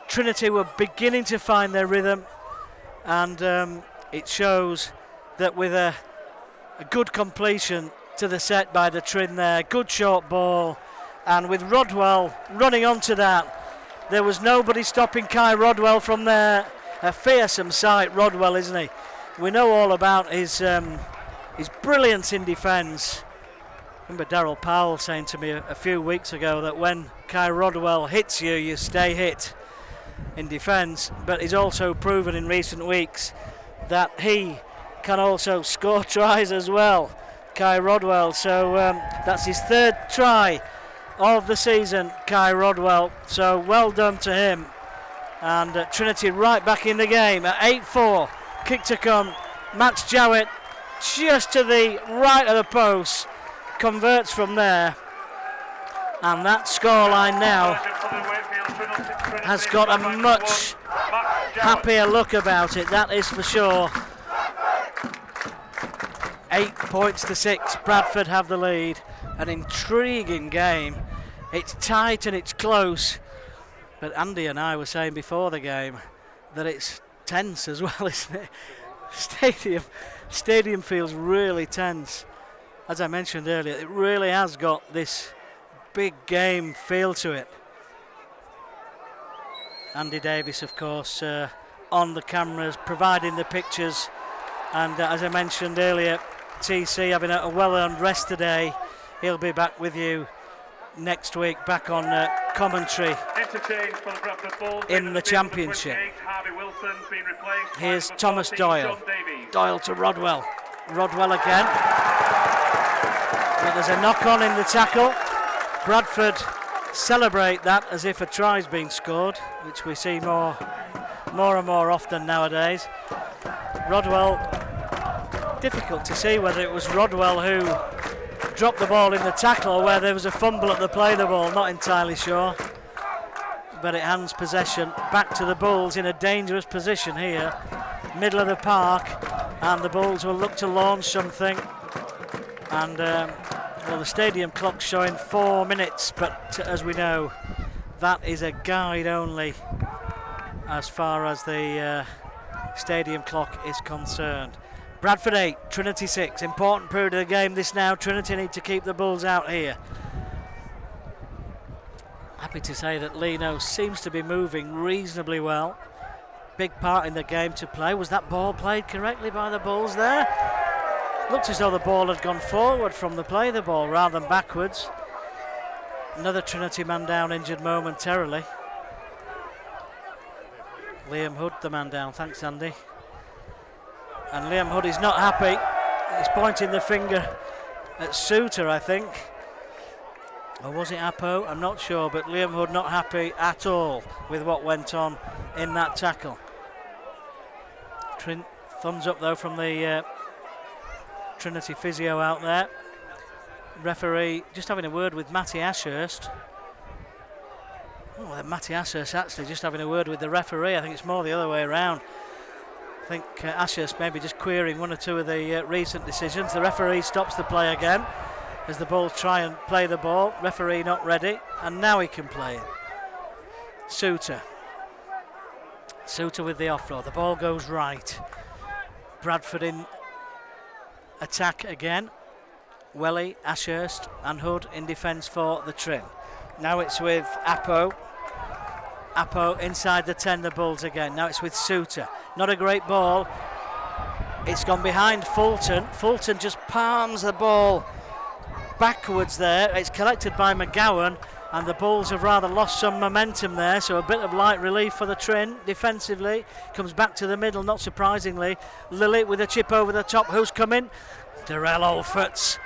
Trinity were beginning to find their rhythm. And it shows that with a good completion to the set by the Trin there, good short ball. And with Rodwell running onto that, there was nobody stopping Kai Rodwell from there. A fearsome sight, Rodwell, isn't he? We know all about his brilliance in defence. I remember Darryl Powell saying to me a few weeks ago that when Kai Rodwell hits you, you stay hit in defence. But he's also proven in recent weeks that he can also score tries as well, Kai Rodwell. So that's his third try of the season, Kai Rodwell, so well done to him. And Trinity right back in the game at 8-4. Kick to come. Max Jowett just to the right of the post, converts from there, and that scoreline now has got a much happier look about it, that is for sure. 8 points to 6, Bradford have the lead. An intriguing game. It's tight and it's close, but Andy and I were saying before the game that it's tense as well, isn't it? Stadium feels really tense. As I mentioned earlier, it really has got this big game feel to it. Andy Davis, of course, on the cameras, providing the pictures, and as I mentioned earlier, TC having a well-earned rest today. He'll be back with you next week, back on commentary in the Championship. Here's Thomas Doyle. Doyle to Rodwell. Rodwell again. But there's a knock-on in the tackle. Bradford celebrate that as if a try's been scored, which we see more and more often nowadays. Rodwell, difficult to see whether it was Rodwell who dropped the ball in the tackle or where there was a fumble at the play of the ball, not entirely sure. But it hands possession back to the Bulls in a dangerous position here, middle of the park, and the Bulls will look to launch something. And well, the stadium clock's showing 4 minutes, but as we know, that is a guide only as far as the stadium clock is concerned. Bradford 8, Trinity 6. Important period of the game this now. Trinity need to keep the Bulls out here. Happy to say that Lino seems to be moving reasonably well. Big part in the game to play. Was that ball played correctly by the Bulls there? Looks as though the ball had gone forward from the play of the ball rather than backwards. Another Trinity man down, injured momentarily. Liam Hood, the man down. Thanks, Andy. And Liam Hood is not happy. He's pointing the finger at Souter, I think. Or was it Apo? I'm not sure, but Liam Hood not happy at all with what went on in that tackle. Thumbs up though from the Trinity physio out there. Referee just having a word with Matty Ashurst. Oh, Matty Ashurst actually just having a word with the referee. I think it's more the other way around. I think Ashurst maybe just querying one or two of the recent decisions. The referee stops the play again as the Bulls try and play the ball. Referee not ready, and now he can play it. Suter with the offload. The ball goes right. Bradford in attack again. Welly, Ashurst and Hood in defence for the Trin. Now it's with Appo inside the 10, the Bulls again. Now it's with Suter. Not a great ball. It's gone behind Fulton. Fulton just palms the ball backwards there. It's collected by McGowan, and the Bulls have rather lost some momentum there, so a bit of light relief for the Trin defensively. Comes back to the middle, not surprisingly. Lilly with a chip over the top. Who's coming? Darrell Olferts.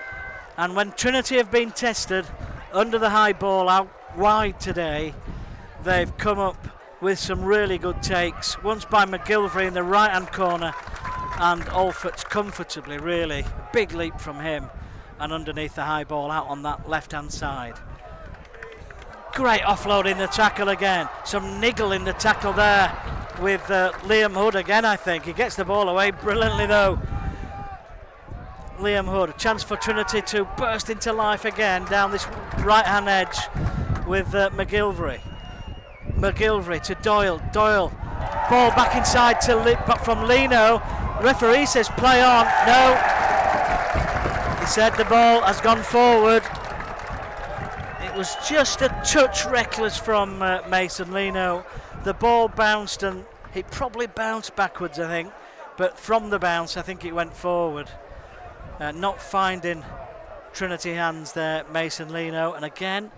And when Trinity have been tested under the high ball out wide today, they've come up with some really good takes. Once by McGilvery in the right hand corner, and Olferts comfortably, really. Big leap from him, and underneath the high ball out on that left hand side. Great offload in the tackle again. Some niggle in the tackle there with Liam Hood again, I think. He gets the ball away brilliantly though. Liam Hood, a chance for Trinity to burst into life again down this right hand edge with McGilvery. McGilvery to Doyle. Doyle, ball back inside from Lino. The referee says play on. No. He said the ball has gone forward. It was just a touch reckless from Mason Lino. The ball bounced, and it probably bounced backwards, I think. But from the bounce, I think it went forward. Not finding Trinity hands there, Mason Lino. And again,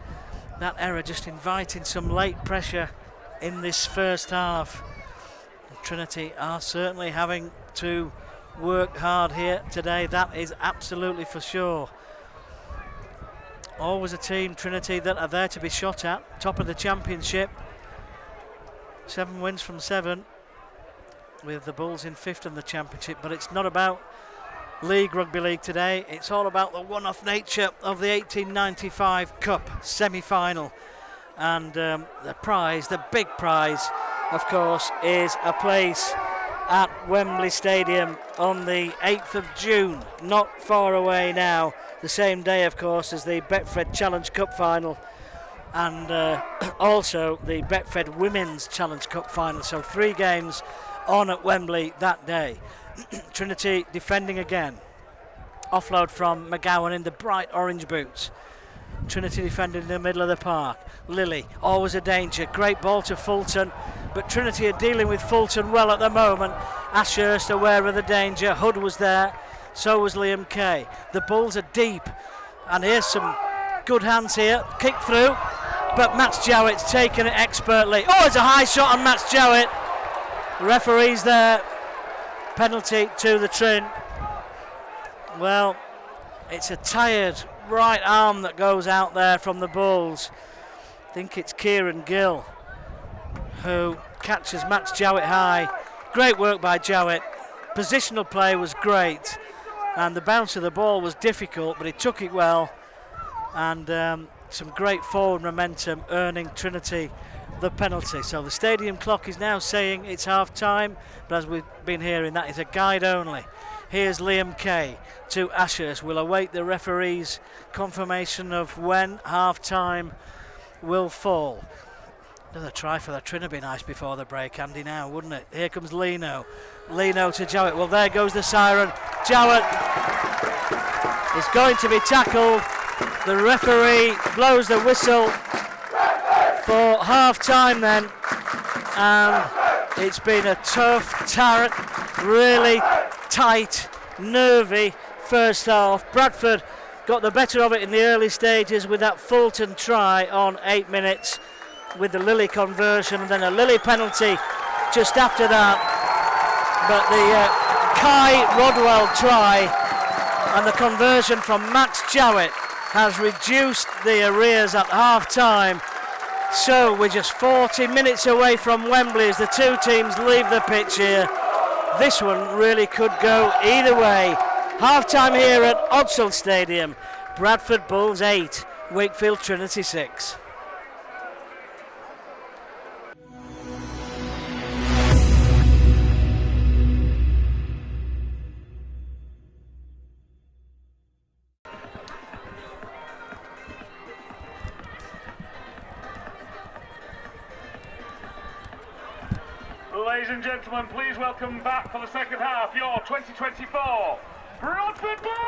that error just inviting some late pressure in this first half. Trinity are certainly having to work hard here today, that is absolutely for sure. Always a team, Trinity, that are there to be shot at. Top of the championship. 7 wins from 7, with the Bulls in 5th in the championship. But it's not about League Rugby League today. It's all about the one-off nature of the 1895 Cup semi-final. And the prize, the big prize, of course, is a place at Wembley Stadium on the 8th of June. Not far away now. The same day, of course, as the Betfred Challenge Cup final, and also the Betfred Women's Challenge Cup final. So 3 games on at Wembley that day. Trinity defending again. Offload from McGowan in the bright orange boots. Trinity defending in the middle of the park. Lilly, always a danger. Great ball to Fulton, but Trinity are dealing with Fulton well at the moment. Ashurst aware of the danger. Hood was there, so was Liam Kay. The Bulls are deep, and here's some good hands here. Kick through, but Max Jowett's taken it expertly. Oh, it's a high shot on Max Jowett. The referee's there. Penalty to the Trin. Well, it's a tired right arm that goes out there from the Bulls. I think it's Kieran Gill who catches Max Jowett high. Great work by Jowett. Positional play was great, and the bounce of the ball was difficult, but he took it well, and some great forward momentum, earning Trinity the penalty. So the stadium clock is now saying it's half time, but as we've been hearing, that is a guide only. Here's Liam Kay to Ashurst. We'll await the referee's confirmation of when half time will fall. Another try for the Trin would be nice before the break, Andy, now, wouldn't it? Here comes Lino. Lino to Jowett. Well, there goes the siren. Jowett is going to be tackled. The referee blows the whistle for half time then, and it's been a tough, really tight, nervy first half. Bradford got the better of it in the early stages with that Fulton try on 8 minutes, with the Lilly conversion, and then a Lilly penalty just after that. But the Kai Rodwell try and the conversion from Max Jowett has reduced the arrears at half time. So we're just 40 minutes away from Wembley as the two teams leave the pitch here. This one really could go either way. Half time here at Odsal Stadium. Bradford Bulls 8, Wakefield Trinity 6. Ladies and gentlemen, please welcome back for the second half your 2024 Bradford Bulls!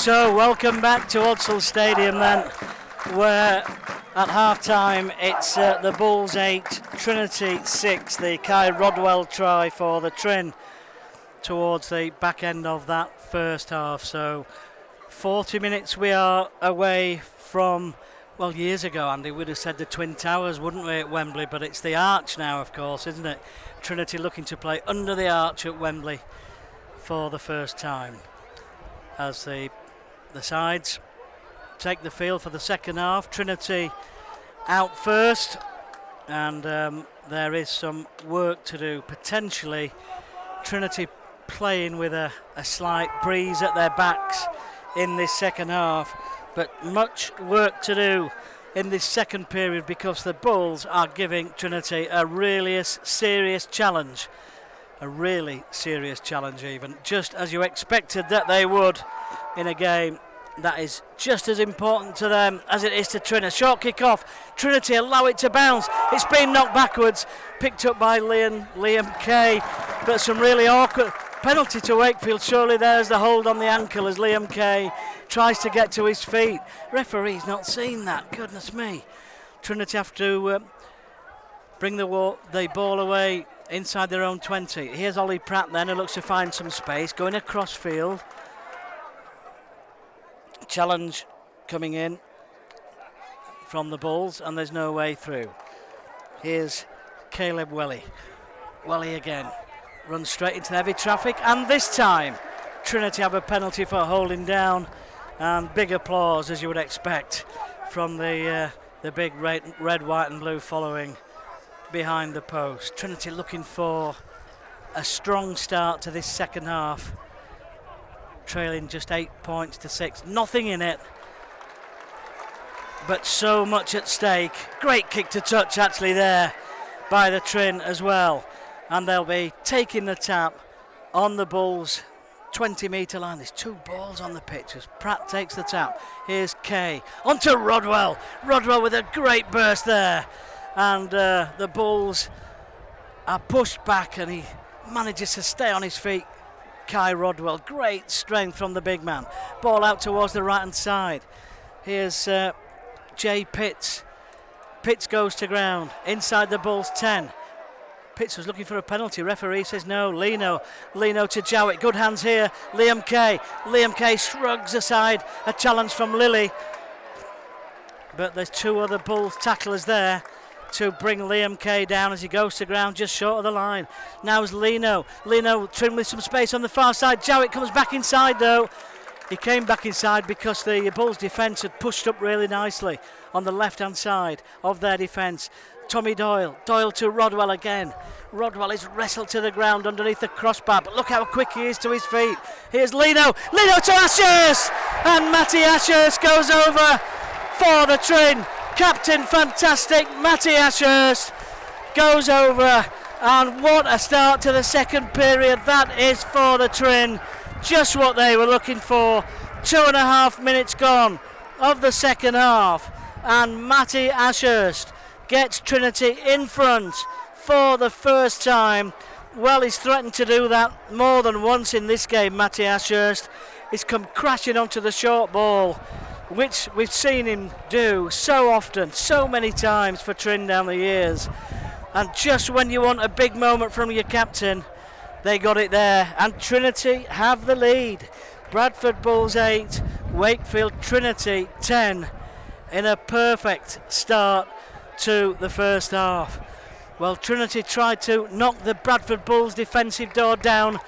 So welcome back to Odsal Stadium then, where at half-time it's the Bulls 8, Trinity 6, the Kai Rodwell try for the Trin towards the back end of that first half. So 40 minutes we are away from, well, years ago, Andy, we'd have said the Twin Towers, wouldn't we, at Wembley, but it's the Arch now, of course, isn't it? Trinity looking to play under the Arch at Wembley for the first time as the sides take the field for the second half. Trinity out first, and there is some work to do. Potentially Trinity playing with a slight breeze at their backs in this second half, but much work to do in this second period because the Bulls are giving Trinity a really serious challenge. A really serious challenge even, just as you expected that they would in a game that is just as important to them as it is to Trin. A short kick-off, Trinity allow it to bounce. It's been knocked backwards, picked up by Liam Kay, but some really awkward penalty to Wakefield. Surely there's the hold on the ankle as Liam Kay tries to get to his feet. Referee's not seen that, goodness me. Trinity have to bring the ball away inside their own 20. Here's Ollie Pratt then, who looks to find some space, going across field. Challenge coming in from the Bulls, and there's no way through. Here's Caleb Welly. Welly again runs straight into heavy traffic, and this time Trinity have a penalty for holding down, and big applause as you would expect from the big red, white and blue following behind the post. Trinity looking for a strong start to this second half, trailing just 8 points to 6. Nothing in it, but so much at stake. Great kick to touch actually there by the Trin as well, and they'll be taking the tap on the Bulls 20-metre line. There's two balls on the pitch as Pratt takes the tap. Here's Kay onto Rodwell. Rodwell with a great burst there, and the Bulls are pushed back and he manages to stay on his feet. Kai Rodwell, great strength from the big man. Ball out towards the right hand side. Here's Jay Pitts. Pitts goes to ground inside the Bulls 10. Pitts was looking for a penalty. Referee says no. Lino to Jowett. Good hands here. Liam Kay shrugs aside a challenge from Lilly, but there's two other Bulls tacklers there to bring Liam Kay down as he goes to ground just short of the line. Now's Lino trimmed with some space on the far side. Jowett comes back inside though. He came back inside because the Bulls defence had pushed up really nicely on the left hand side of their defence. Tommy Doyle to Rodwell again. Rodwell is wrestled to the ground underneath the crossbar, but look how quick he is to his feet. Here's Lino to Ashurst, and Matty Ashurst goes over for the Trin. Captain fantastic Matty Ashurst goes over, and what a start to the second period that is for the Trin. Just what they were looking for. 2.5 minutes gone of the second half, and Matty Ashurst gets Trinity in front for the first time. Well, he's threatened to do that more than once in this game. Matty Ashurst has come crashing onto the short ball, which we've seen him do so often, so many times for Trin down the years. And just when you want a big moment from your captain, they got it there, and Trinity have the lead. Bradford Bulls 8, Wakefield Trinity 10, in a perfect start to the first half. Well, Trinity tried to knock the Bradford Bulls defensive door down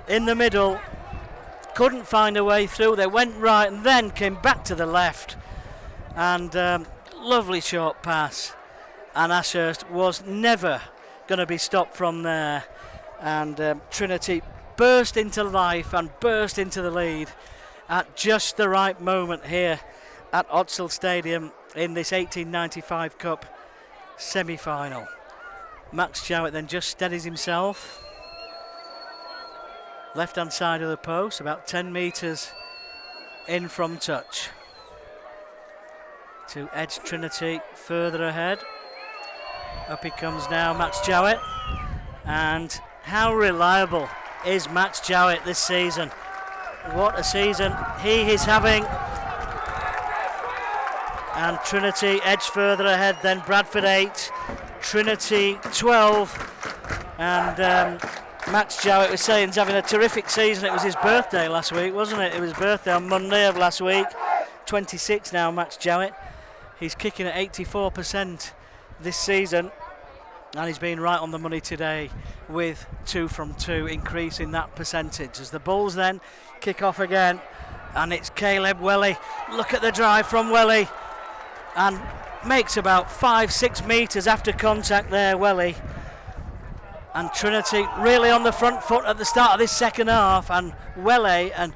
in the middle, couldn't find a way through. They went right and then came back to the left, and lovely short pass, and Ashurst was never going to be stopped from there, and Trinity burst into life and burst into the lead at just the right moment here at Odsal Stadium in this 1895 Cup semi-final. Max Jowett then just steadies himself, left hand side of the post, about 10 metres in from touch. to edge Trinity further ahead. Up he comes now, Max Jowett. And how reliable is Max Jowett this season? What a season he is having. And Trinity edge further ahead then. Bradford 8, Trinity 12. And Max Jowett was saying he's having a terrific season. It was his birthday last week, wasn't it? It was his birthday on Monday of last week. 26 now, Max Jowett. He's kicking at 84% this season. And he's been right on the money today with 2 from 2, increasing that percentage. As the Bulls then kick off again. And it's Caleb Welly. Look at the drive from Welly. And makes about 5-6 metres after contact there, Welly. And Trinity really on the front foot at the start of this second half. And Welly and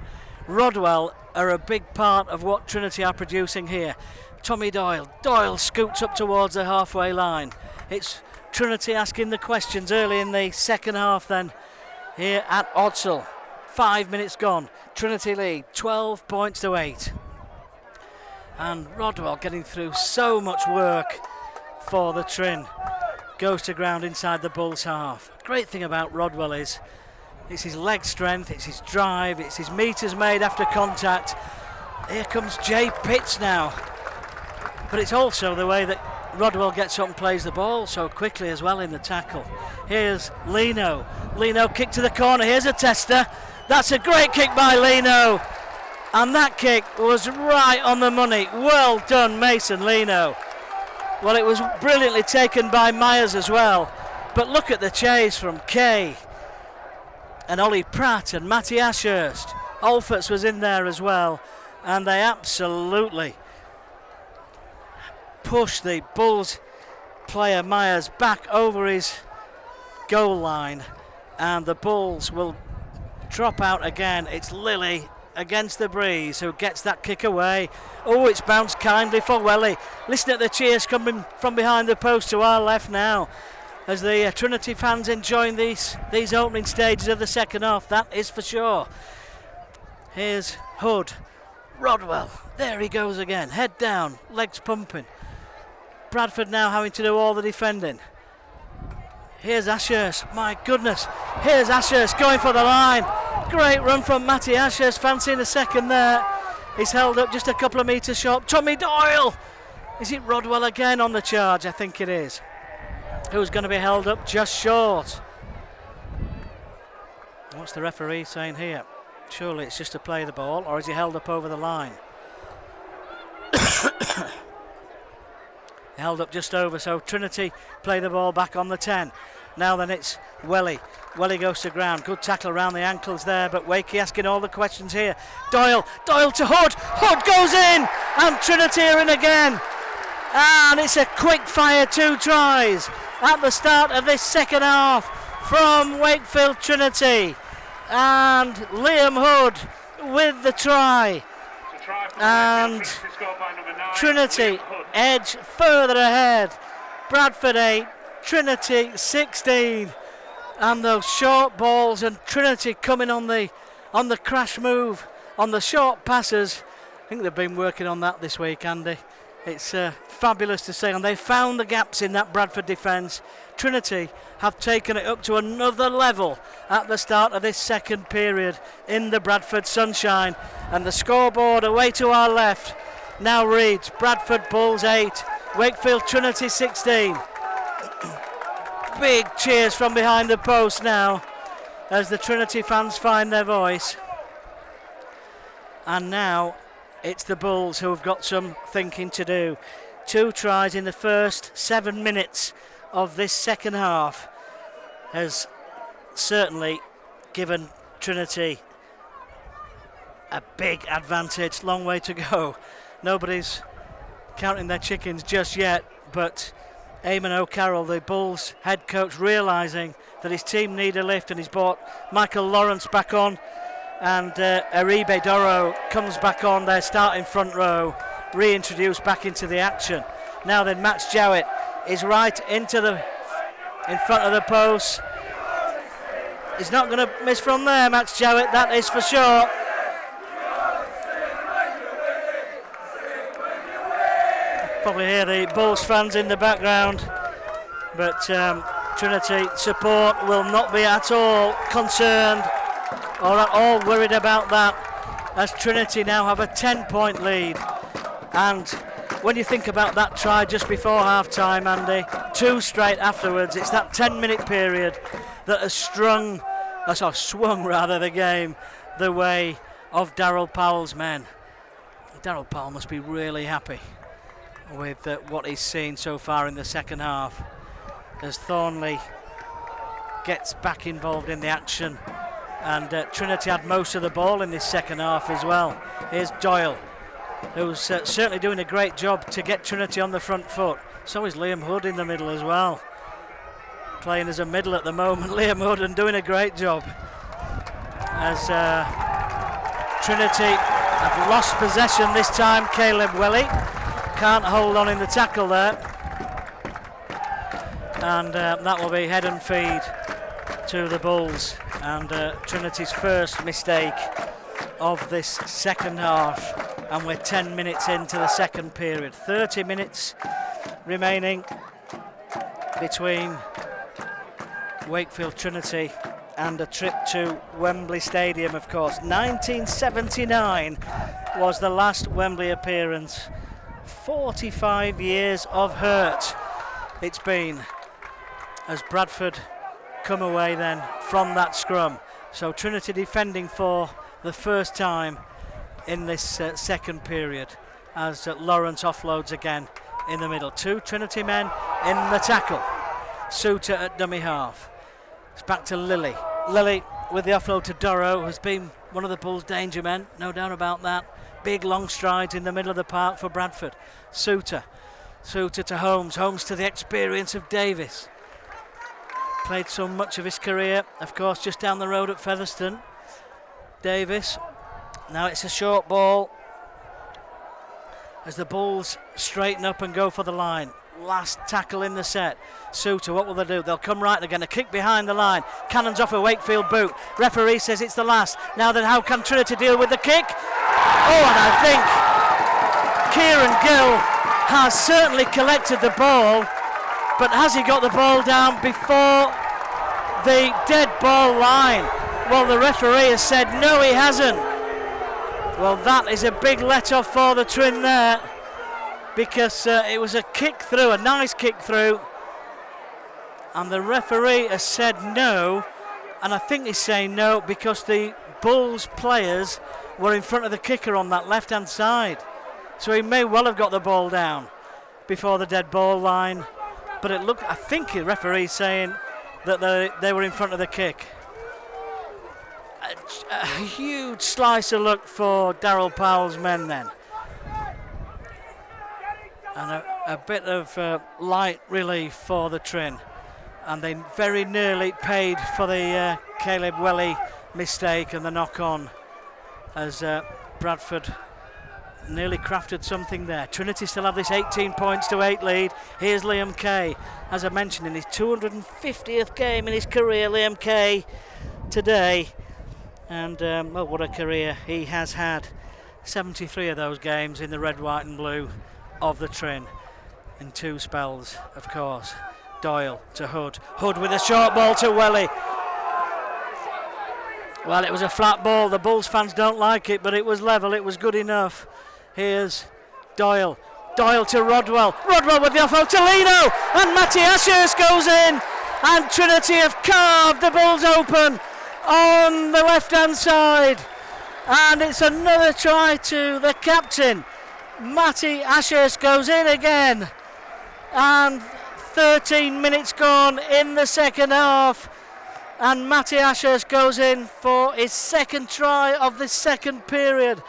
Rodwell are a big part of what Trinity are producing here. Tommy Doyle. Doyle scoots up towards the halfway line. It's Trinity asking the questions early in the second half then here at Odsal. 5 minutes gone. Trinity lead 12 points to 8. And Rodwell getting through so much work for the Trin. Goes to ground inside the Bulls half. Great thing about Rodwell is it's his leg strength, it's his drive, it's his metres made after contact. Here comes Jay Pitts now. But it's also the way that Rodwell gets up and plays the ball so quickly as well in the tackle. Here's Lino. Lino kick to the corner. Here's a tester. That's a great kick by Lino. And that kick was right on the money. Well done, Mason Lino. Well, it was brilliantly taken by Myers as well. But look at the chase from Kay and Ollie Pratt and Matty Ashurst. Alforts was in there as well. And they absolutely push the Bulls player Myers back over his goal line, and the Bulls will drop out again. It's Lilly against the breeze who gets that kick away. Oh, it's bounced kindly for Welly. Listen at the cheers coming from behind the post to our left now as the Trinity fans enjoying these opening stages of the second half, that is for sure. Here's Hood. Rodwell, there he goes again, head down, legs pumping. Bradford now having to do all the defending. Here's Ashurst, my goodness. Here's Ashurst going for the line. Great run from Matty Ashurst, fancying a second there. He's held up just a couple of metres short. Tommy Doyle! Is it Rodwell again on the charge? I think it is. Who's going to be held up just short? What's the referee saying here? Surely it's just to play the ball, or is he held up over the line? Held up just over, so Trinity play the ball back on the 10. Now then it's Welly. Welly goes to ground. Good tackle around the ankles there, but Wakey asking all the questions here. Doyle to Hood. Hood goes in, and Trinity are in again. And it's a quick fire 2 tries at the start of this second half from Wakefield Trinity. And Liam Hood with the try. And Trinity edge further ahead. Bradford 8, Trinity 16. And those short balls, and Trinity coming on the crash move, on the short passes. I think they've been working on that this week, Andy. It's fabulous to see, and they found the gaps in that Bradford defence. Trinity have taken it up to another level at the start of this second period in the Bradford sunshine. And the scoreboard away to our left now reads Bradford Bulls 8, Wakefield Trinity 16. Big cheers from behind the post now as the Trinity fans find their voice. And now it's the Bulls who have got some thinking to do. 2 tries in the first 7 minutes of this second half has certainly given Trinity a big advantage. Long way to go. Nobody's counting their chickens just yet, but Eamon O'Carroll, the Bulls head coach, realising that his team need a lift, and he's brought Michael Lawrence back on, and Aribe Doro comes back on their starting front row, reintroduced back into the action. Now then, Max Jowett is right in front of the post. He's not going to miss from there, Max Jowett, that is for sure. Probably hear the Bulls fans in the background, but Trinity support will not be at all concerned or at all worried about that, as Trinity now have a 10-point lead. And when you think about that try just before half-time, Andy, 2 straight afterwards, it's that 10-minute period that has swung the game the way of Daryl Powell's men. Daryl Powell must be really happy with what he's seen so far in the second half, as Thornley gets back involved in the action, and Trinity had most of the ball in this second half as well. Here's Doyle, who's certainly doing a great job to get Trinity on the front foot. So is Liam Hood in the middle as well, playing as a middle at the moment. Liam Hood and doing a great job, as Trinity have lost possession this time. Caleb Welly can't hold on in the tackle there, and that will be head and feed to the Bulls, and Trinity's first mistake of this second half. And we're 10 minutes into the second period. 30 minutes remaining between Wakefield Trinity and a trip to Wembley Stadium, of course. 1979 was the last Wembley appearance. 45 years of hurt it's been, as Bradford come away then from that scrum. So Trinity defending for the first time in this second period, as Lawrence offloads again in the middle. 2 Trinity men in the tackle. Suter at dummy half. It's back to Lilly. Lilly with the offload to Dorrow, who's been one of the Bulls' danger men, no doubt about that. Big long strides in the middle of the park for Bradford. Suter to Holmes. Holmes to the experience of Davis. Played so much of his career, of course, just down the road at Featherstone. Davis. Now it's a short ball as the Bulls straighten up and go for the line. Last tackle in the set. Suter, what will they do? They'll come right, they're going to kick behind the line. Cannon's off a Wakefield boot. Referee says it's the last. Now then, how can Trinity deal with the kick? Oh, and I think Kieran Gill has certainly collected the ball, but has he got the ball down before the dead ball line? Well, the referee has said no, he hasn't. Well, that is a big let-off for the Trin there, because it was a kick through, a nice kick through, and the referee has said no, and I think he's saying no because the Bulls players were in front of the kicker on that left-hand side, so he may well have got the ball down before the dead ball line, but I think the referee's saying that they were in front of the kick. A huge slice of luck for Daryl Powell's men then, and a bit of light relief for the Trin, and they very nearly paid for the Caleb Welly mistake and the knock-on, as Bradford nearly crafted something there. Trinity still have this 18 points to 8 lead. Here's Liam Kay, as I mentioned, in his 250th game in his career. Liam Kay today. And well, what a career he has had. 73 of those games in the red, white and blue of the Trin, in 2 spells, of course. Doyle to Hood. Hood with a short ball to Welly. Well, it was a flat ball. The Bulls fans don't like it, but it was level. It was good enough. Here's Doyle. Doyle to Rodwell. Rodwell with the offload to Lino. And Matty Ashurst goes in. And Trinity have carved the Bulls open on the left-hand side, and it's another try to the captain. Matty Ashurst goes in again, and 13 minutes gone in the second half, and Matty Ashurst goes in for his second try of the second period,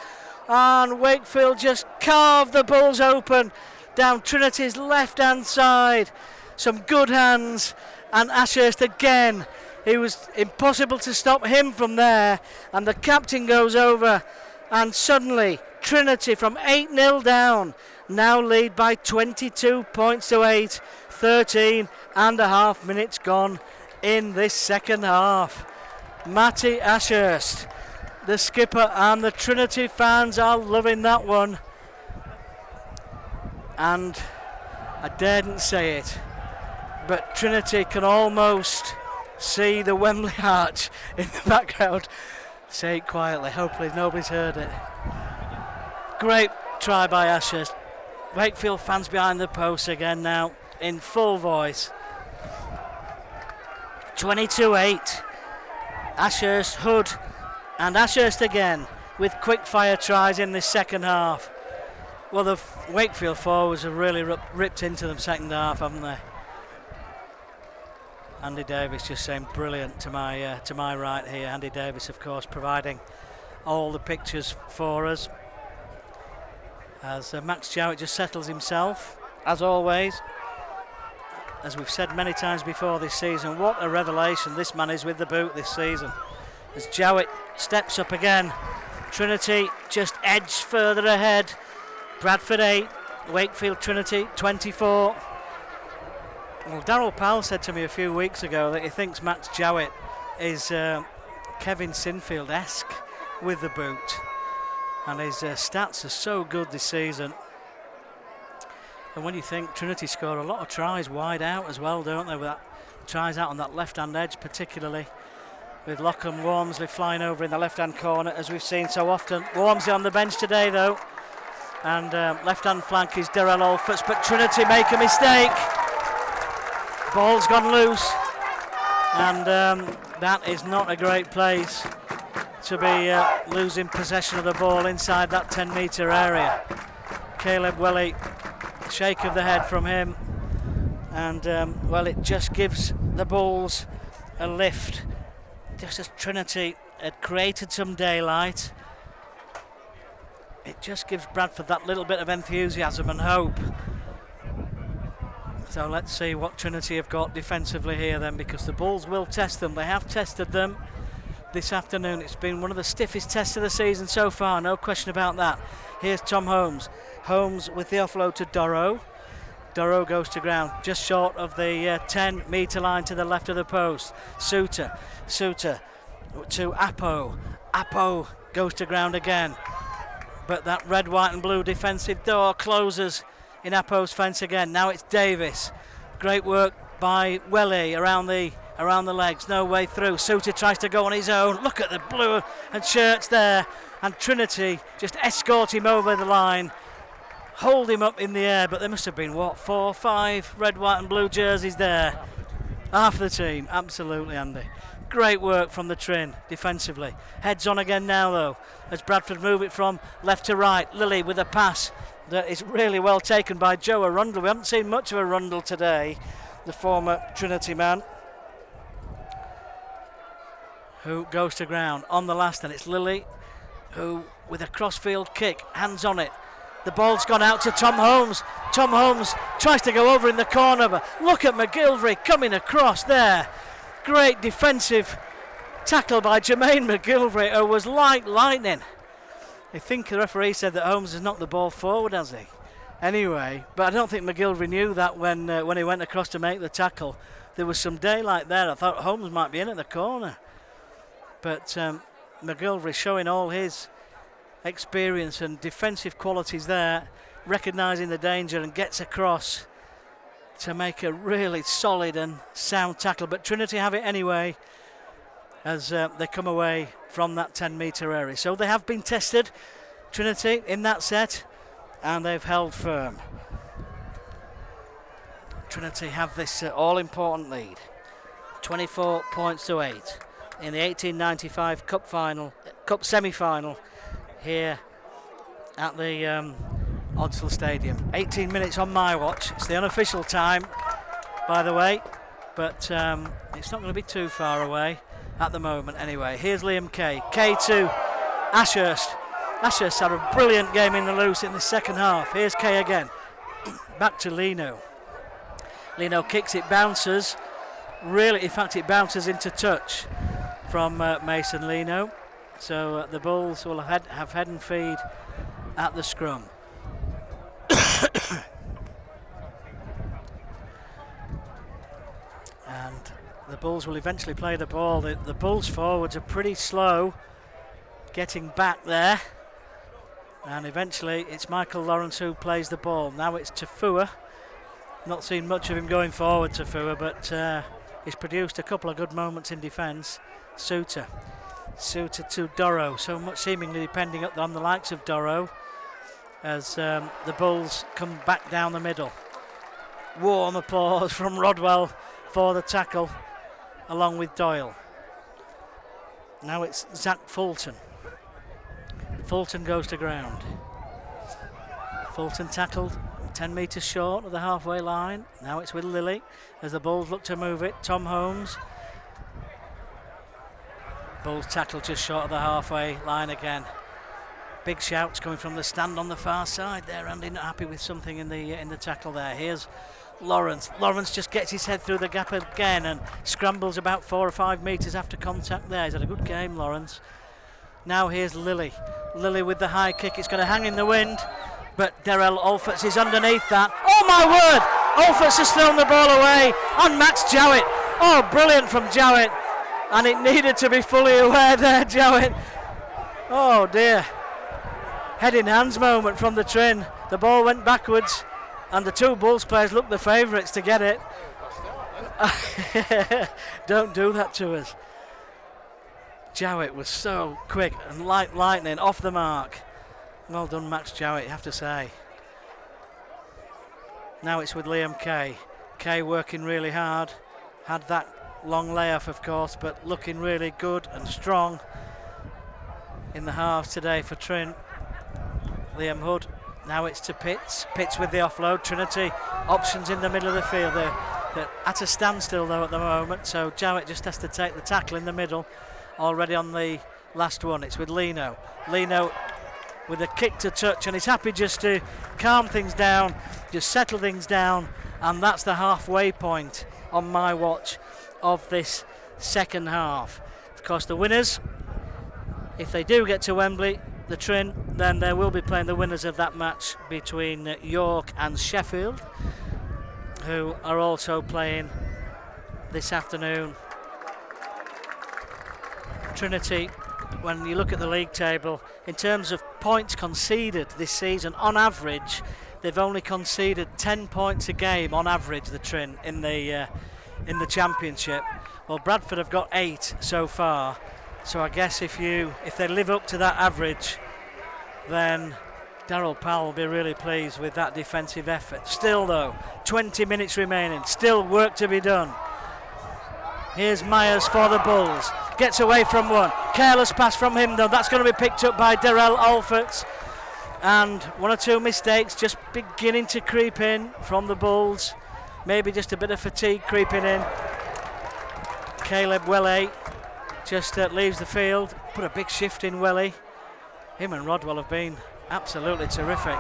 and Wakefield just carved the Bulls open down Trinity's left-hand side. Some good hands, and Ashurst again. It was impossible to stop him from there, and the captain goes over, and suddenly Trinity from 8-0 down now lead by 22 points to 8. 13 and a half minutes gone in this second half. Matty Ashurst, the skipper, and the Trinity fans are loving that one. and I daren't say it, but Trinity can almost see the Wembley arch in the background. Say it quietly, hopefully nobody's heard it. Great try by Ashurst. Wakefield fans behind the post again now in full voice. 22-8. Ashurst, Hood and Ashurst again with quick fire tries in this second half. Well, the Wakefield forwards have really ripped into them second half, haven't they? Andy Davis just saying brilliant to my right here. Andy Davis, of course, providing all the pictures for us. As Max Jowett just settles himself, as always. As we've said many times before this season, what a revelation this man is with the boot this season. As Jowett steps up again, Trinity just edge further ahead. Bradford 8, Wakefield Trinity 24. Well, Darryl Powell said to me a few weeks ago that he thinks Max Jowett is Kevin Sinfield-esque with the boot. And his stats are so good this season. And when you think Trinity score a lot of tries wide out as well, don't they? With that tries out on that left-hand edge particularly. With Lockham Wormsley flying over in the left-hand corner as we've seen so often. Wormsley on the bench today though. And left-hand flank is Darrell Alfords, but Trinity make a mistake. Ball's gone loose. And that is not a great place to be losing possession of the ball inside that 10-metre area. Caleb Welly, shake of the head from him, and well, it just gives the Bulls a lift. Just as Trinity had created some daylight, it just gives Bradford that little bit of enthusiasm and hope. So let's see what Trinity have got defensively here then, because the Bulls will test them. They have tested them this afternoon. It's been one of the stiffest tests of the season so far, no question about that. Here's Tom Holmes. Holmes with the offload to Dorrow. Dorrow goes to ground just short of the 10-metre line to the left of the post. Suter to Apo. Apo goes to ground again. But that red, white and blue defensive door closes in Apo's fence again. Now it's Davis. Great work by Welly around the legs. No way through. Suter tries to go on his own. Look at the blue and shirts there. And Trinity just escort him over the line. Hold him up in the air, but there must have been, 4 or 5 red, white and blue jerseys there. Half the team, absolutely, Andy. Great work from the Trin defensively. Heads on again now, though, as Bradford move it from left to right. Lilly with a pass that is really well taken by Joe Arundel. We haven't seen much of Arundel today, the former Trinity man, who goes to ground on the last, and it's Lilly who, with a crossfield kick, hands on it. The ball's gone out to Tom Holmes. Tom Holmes tries to go over in the corner, but look at McGilvery coming across there. Great defensive tackle by Jermaine McGilvery, who was like lightning. I think the referee said that Holmes has knocked the ball forward, has he? Anyway, but I don't think McGilvery knew that when he went across to make the tackle. There was some daylight there. I thought Holmes might be in at the corner. But McGilvery showing all his experience and defensive qualities there, recognising the danger, and gets across to make a really solid and sound tackle. But Trinity have it anyway as they come away from that 10-metre area. So they have been tested, Trinity, in that set, and they've held firm. Trinity have this all-important lead, 24 points to 8 in the 1895 Cup semi-final here at the Odsal Stadium. 18 minutes on my watch. It's the unofficial time, by the way, but it's not going to be too far away at the moment anyway. Here's Liam Kay. Kay to Ashurst. Ashurst had a brilliant game in the loose in the second half. Here's Kay again. Back to Lino. Lino kicks, it bounces. Really, in fact, it bounces into touch from Mason Lino. So the Bulls will have head and feed at the scrum. And the Bulls will eventually play the ball. The Bulls forwards are pretty slow getting back there. And eventually it's Michael Lawrence who plays the ball. Now it's Tafua. Not seen much of him going forward, Tafua, but he's produced a couple of good moments in defence. Suter to Dorrow, so much seemingly depending on the likes of Dorrow as the Bulls come back down the middle. Warm applause from Rodwell for the tackle along with Doyle. Now it's Zach Fulton. Fulton goes to ground. Fulton tackled 10 metres short of the halfway line. Now it's with Lilly as the Bulls look to move it. Tom Holmes. Bulls tackle just short of the halfway line again. Big shouts coming from the stand on the far side there. Andy not happy with something in the tackle there. Here's Lawrence. Lawrence just gets his head through the gap again and scrambles about 4 or 5 metres after contact there. He's had a good game, Lawrence. Now here's Lilly. Lilly with the high kick. It's going to hang in the wind, but Darrell Alforts is underneath that. Oh my word! Alforts has thrown the ball away on Max Jowett. Oh, brilliant from Jowett. And it needed to be fully aware there, Jowett. Oh dear. Head in hands moment from the Trin. The ball went backwards and the two Bulls players looked the favourites to get it. Don't do that to us. Jowett was so quick and like lightning, off the mark. Well done, Max Jowett, you have to say. Now it's with Liam Kay. Kay working really hard. Had that long layoff, of course, but looking really good and strong in the halves today for Trin. Liam Hood. Now it's to Pitts. Pitts with the offload. Trinity options in the middle of the field. They're at a standstill though at the moment, so Jowett just has to take the tackle in the middle. Already on the last one. It's with Lino. Lino with a kick to touch, and he's happy just to calm things down, just settle things down, and that's the halfway point on my watch of this second half. Of course, the winners, if they do get to Wembley, the Trin, then they will be playing the winners of that match between York and Sheffield, who are also playing this afternoon. Trinity, when you look at the league table, in terms of points conceded this season, on average, they've only conceded 10 points a game on average, the Trin, in the championship. Well, Bradford have got 8 so far, so I guess if they live up to that average, then Darryl Powell will be really pleased with that defensive effort. Still though, 20 minutes remaining, still work to be done. Here's Myers for the Bulls, gets away from one, careless pass from him though, that's going to be picked up by Darrell Alforts, and 1 or 2 mistakes just beginning to creep in from the Bulls, maybe just a bit of fatigue creeping in. Caleb Welle just leaves the field, put a big shift in Welle. Him and Rodwell have been absolutely terrific.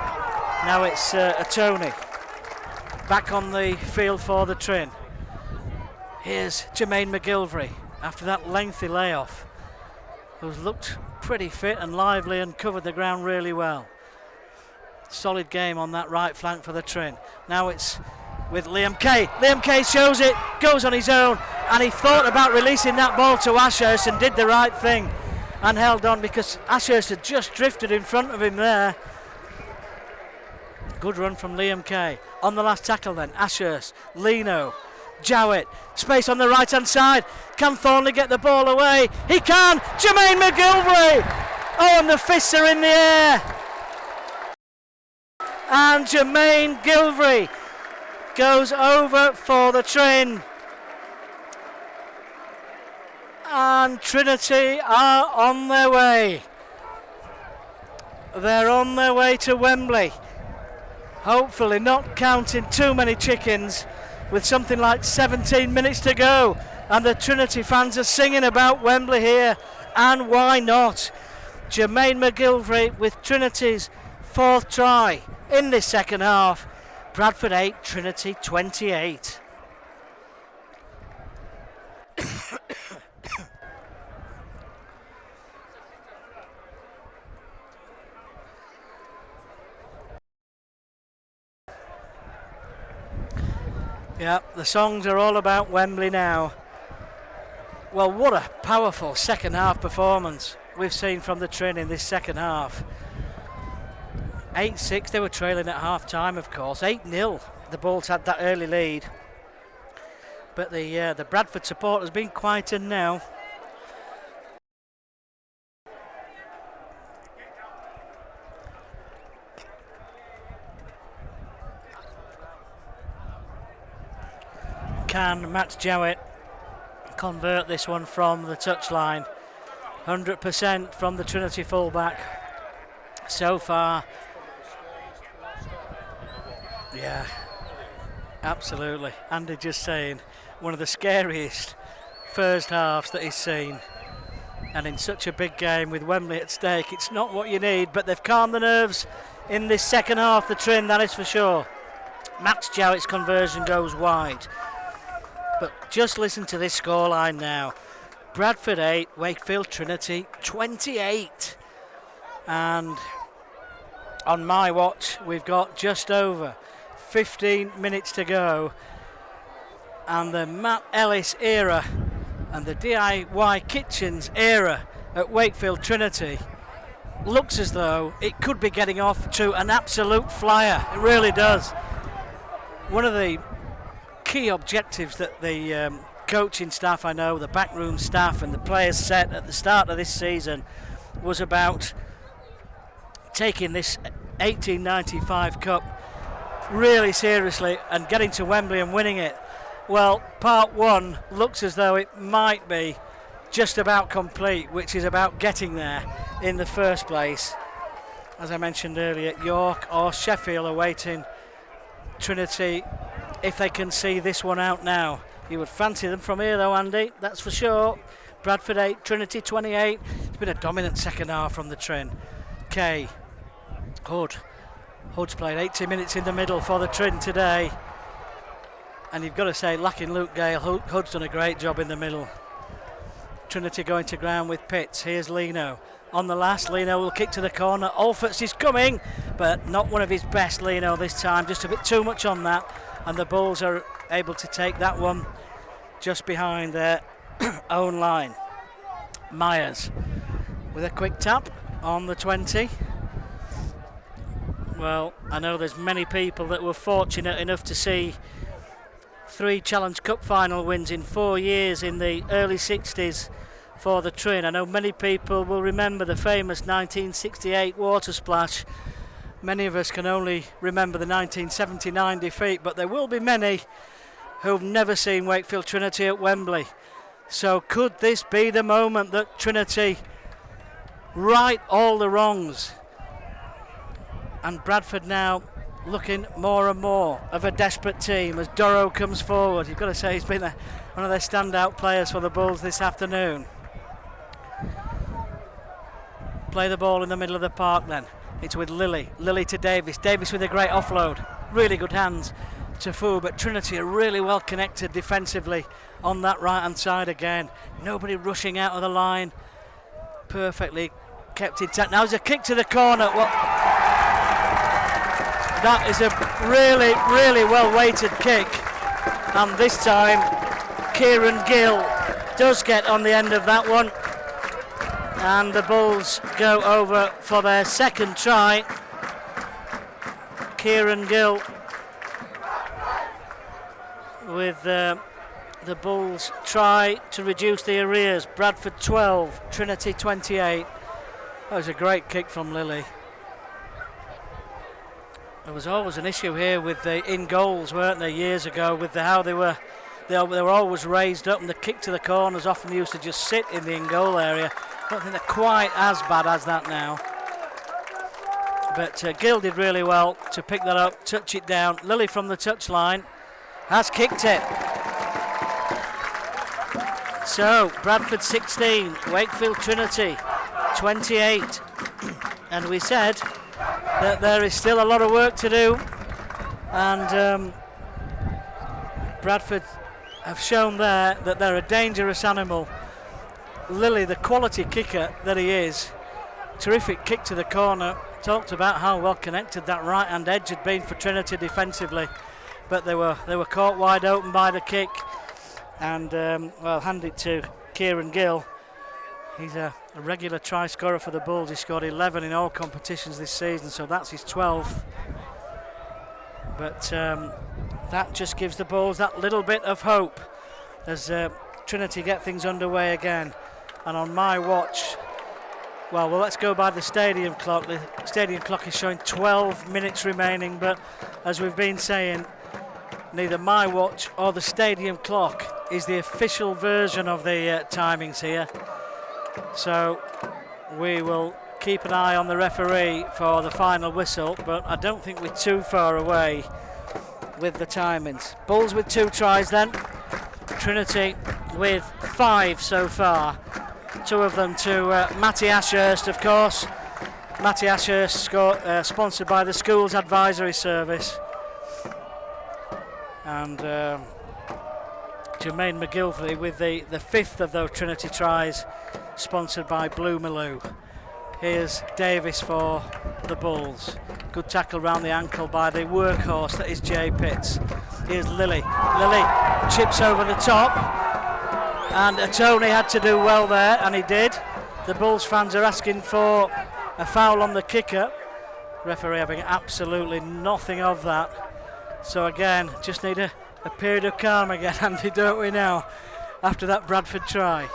Now it's a Tony back on the field for the Trin. Here's Jermaine McGilvery after that lengthy layoff, who's looked pretty fit and lively and covered the ground really well. Solid game on that right flank for the Trin. Now it's with Liam Kay. Liam Kay shows it, goes on his own, and he thought about releasing that ball to Ashurst and did the right thing and held on because Ashurst had just drifted in front of him there. Good run from Liam Kay. On the last tackle then, Ashurst, Lino, Jowett, space on the right hand side. Can Thornley get the ball away? He can! Jermaine McGilvery! Oh, and the fists are in the air. And Jermaine McGilvery goes over for the Trin. And Trinity are on their way. They're on their way to Wembley. Hopefully not counting too many chickens, with something like 17 minutes to go. And the Trinity fans are singing about Wembley here. And why not? Jermaine McGilvery with Trinity's 4th try in this second half. Bradford 8, Trinity 28. Yeah, the songs are all about Wembley now. Well, what a powerful second half performance we've seen from the Trin in this second half. 8-6, they were trailing at half time, of course. 8-0, the Bulls had that early lead. But the Bradford support has been quieter now. Can Matt Jowett convert this one from the touchline? 100% from the Trinity fullback so far. Yeah, absolutely. Andy just saying, one of the scariest first halves that he's seen. And in such a big game with Wembley at stake, it's not what you need, but they've calmed the nerves in this second half, the Trin, that is for sure. Matt Jowett's conversion goes wide. But just listen to this scoreline now. Bradford 8, Wakefield Trinity 28. And on my watch, we've got just over 15 minutes to go. And the Matt Ellis era and the DIY Kitchens era at Wakefield Trinity looks as though it could be getting off to an absolute flyer. It really does. One of the key objectives that the coaching staff, I know, the backroom staff and the players set at the start of this season was about taking this 1895 Cup really seriously and getting to Wembley and winning it. Well, part one looks as though it might be just about complete, which is about getting there in the first place. As I mentioned earlier, York or Sheffield awaiting Trinity if they can see this one out now. You would fancy them from here though, Andy, that's for sure. Bradford 8, Trinity 28. It's been a dominant second half from the Trin. Kay, Hood's played 80 minutes in the middle for the Trin today. And you've got to say, lacking Luke Gale, Hood's done a great job in the middle. Trinity going to ground with Pitts. Here's Lino. On the last, Lino will kick to the corner. Alforts is coming, but not one of his best, Lino, this time. Just a bit too much on that. And the Bulls are able to take that one just behind their own line. Myers with a quick tap on the 20. Well, I know there's many people that were fortunate enough to see 3 Challenge Cup final wins in 4 years in the early 60s for the Trin. I know many people will remember the famous 1968 water splash. Many of us can only remember the 1979 defeat, but there will be many who've never seen Wakefield Trinity at Wembley. So could this be the moment that Trinity right all the wrongs? And Bradford now looking more and more of a desperate team as Doro comes forward. You've got to say he's been one of their standout players for the Bulls this afternoon. Play the ball in the middle of the park then. It's with Lilly to Davis. Davis with a great offload. Really good hands to Fu, but Trinity are really well connected defensively on that right hand side again. Nobody rushing out of the line. Perfectly kept intact. Now there's a kick to the corner. Well, that is a really, really well weighted kick. And this time, Kieran Gill does get on the end of that one. And the Bulls go over for their second try. Kieran Gill with the Bulls try to reduce the arrears. Bradford 12, Trinity 28. That was a great kick from Lilly. There was always an issue here with the in goals, weren't there, years ago, with how they were always raised up, and the kick to the corners often used to just sit in the in goal area. I don't think they're quite as bad as that now. But Gill did really well to pick that up, touch it down. Lilly from the touchline has kicked it. So Bradford 16, Wakefield Trinity 28. And we said that there is still a lot of work to do. And Bradford have shown there that they're a dangerous animal. Lilly, the quality kicker that he is, terrific kick to the corner. Talked about how well connected that right hand edge had been for Trinity defensively, but they were caught wide open by the kick, and well, hand it to Kieran Gill, He's a regular try scorer for the Bulls. He scored 11 in all competitions this season, so that's his 12th. But that just gives the Bulls that little bit of hope as Trinity get things underway again. And on my watch, well, let's go by the stadium clock. The stadium clock is showing 12 minutes remaining, but as we've been saying, neither my watch or the stadium clock is the official version of the timings here. So we will keep an eye on the referee for the final whistle, but I don't think we're too far away with the timings. Bulls with 2 tries then. Trinity with 5 so far. 2 of them to Matty Ashurst, of course. Matty Ashurst, sponsored by the Schools Advisory Service. And Jermaine McGilvey with the 5th of those Trinity tries, sponsored by Blue Maloo. Here's Davis for the Bulls. Good tackle round the ankle by the workhorse that is Jay Pitts. Here's Lilly. Lilly chips over the top, and Tony had to do well there, and he did. The Bulls fans are asking for a foul on the kicker. Referee having absolutely nothing of that. So again, just need a period of calm again, Andy, don't we now, after that Bradford try.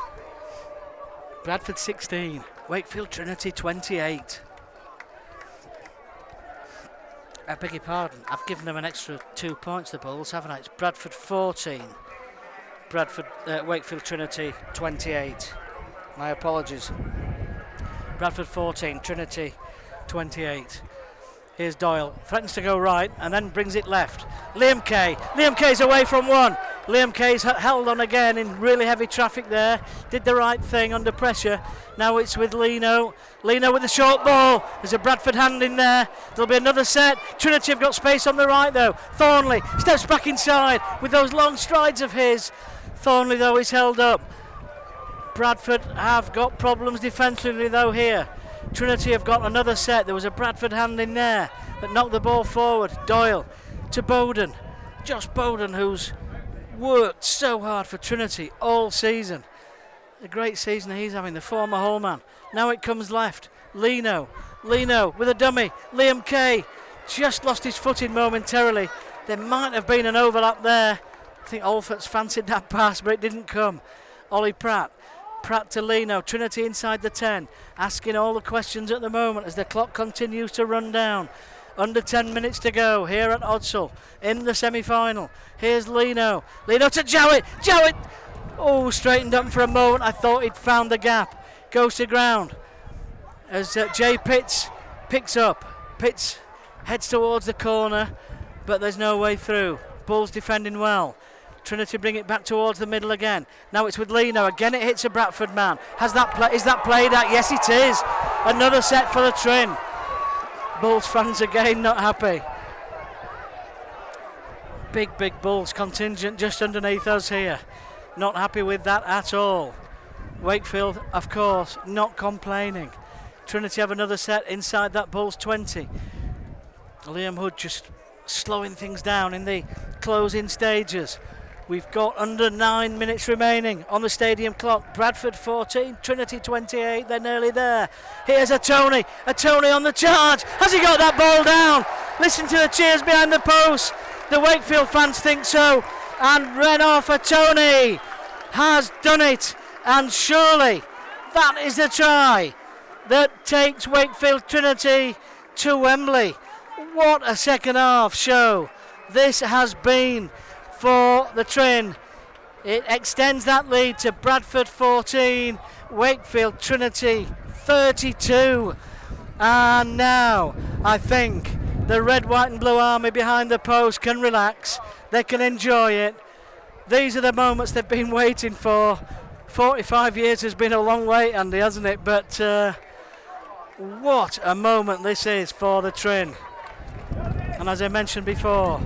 Bradford 16, Wakefield Trinity 28. I beg your pardon, I've given them an extra 2 points, the Bulls, haven't I? It's Bradford 14, Wakefield Trinity 28. My apologies. Bradford 14, Trinity 28. Here's Doyle, threatens to go right and then brings it left. Liam Kay. Liam Kay's away from one. Liam Kay's held on again in really heavy traffic there. Did the right thing under pressure. Now it's with Lino. Lino with the short ball. There's a Bradford hand in there. There'll be another set. Trinity have got space on the right though. Thornley steps back inside with those long strides of his. Thornley though is held up. Bradford have got problems defensively though here. Trinity have got another set. There was a Bradford hand in there that knocked the ball forward. Doyle to Bowden. Josh Bowden, who's worked so hard for Trinity all season. A great season he's having, the former Hull man. Now it comes left. Lino with a dummy. Liam Kay just lost his footing momentarily. There might have been an overlap there. I think Olfert's fancied that pass, but it didn't come. Ollie Pratt to Lino. Trinity inside the 10, asking all the questions at the moment as the clock continues to run down. Under 10 minutes to go here at Odsal in the semi-final. Here's Lino to Jowett. Oh, straightened up for a moment. I thought he'd found the gap. Goes to ground as Jay Pitts picks up. Pitts heads towards the corner, but there's no way through. Bulls defending well. Trinity bring it back towards the middle again. Now it's with Lino. Again it hits a Bradford man. Is that played out? Yes, it is. Another set for the Trin. Bulls fans again not happy. Big Bulls contingent just underneath us here. Not happy with that at all. Wakefield, of course, not complaining. Trinity have another set inside that Bulls 20. Liam Hood just slowing things down in the closing stages. We've got under 9 minutes remaining on the stadium clock. Bradford 14, Trinity 28. They're nearly there. Here's a Tony on the charge. Has he got that ball down? Listen to the cheers behind the post. The Wakefield fans think so. And Renoir for Tony has done it. And surely that is the try that takes Wakefield Trinity to Wembley. What a second half show this has been for the Trin. It extends that lead to Bradford 14, Wakefield Trinity 32. And now I think the red, white and blue army behind the post can relax. They can enjoy it. These are the moments they've been waiting for. 45 years has been a long wait, Andy, hasn't it? But what a moment this is for the Trin. And as I mentioned before,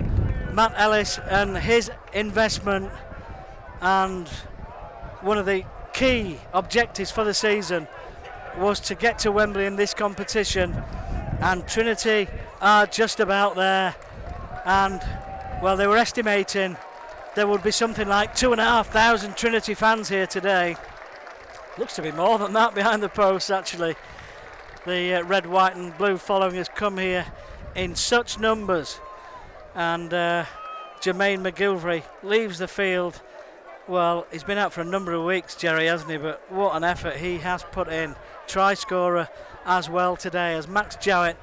Matt Ellis and his investment, and one of the key objectives for the season was to get to Wembley in this competition, and Trinity are just about there. And well, they were estimating there would be something like 2,500 Trinity fans here today. Looks to be more than that behind the post, actually. The red, white and blue following has come here in such numbers. And Jermaine McGilvery leaves the field. Well, he's been out for a number of weeks, Jerry, hasn't he? But what an effort he has put in. Try scorer as well today, as Max Jowett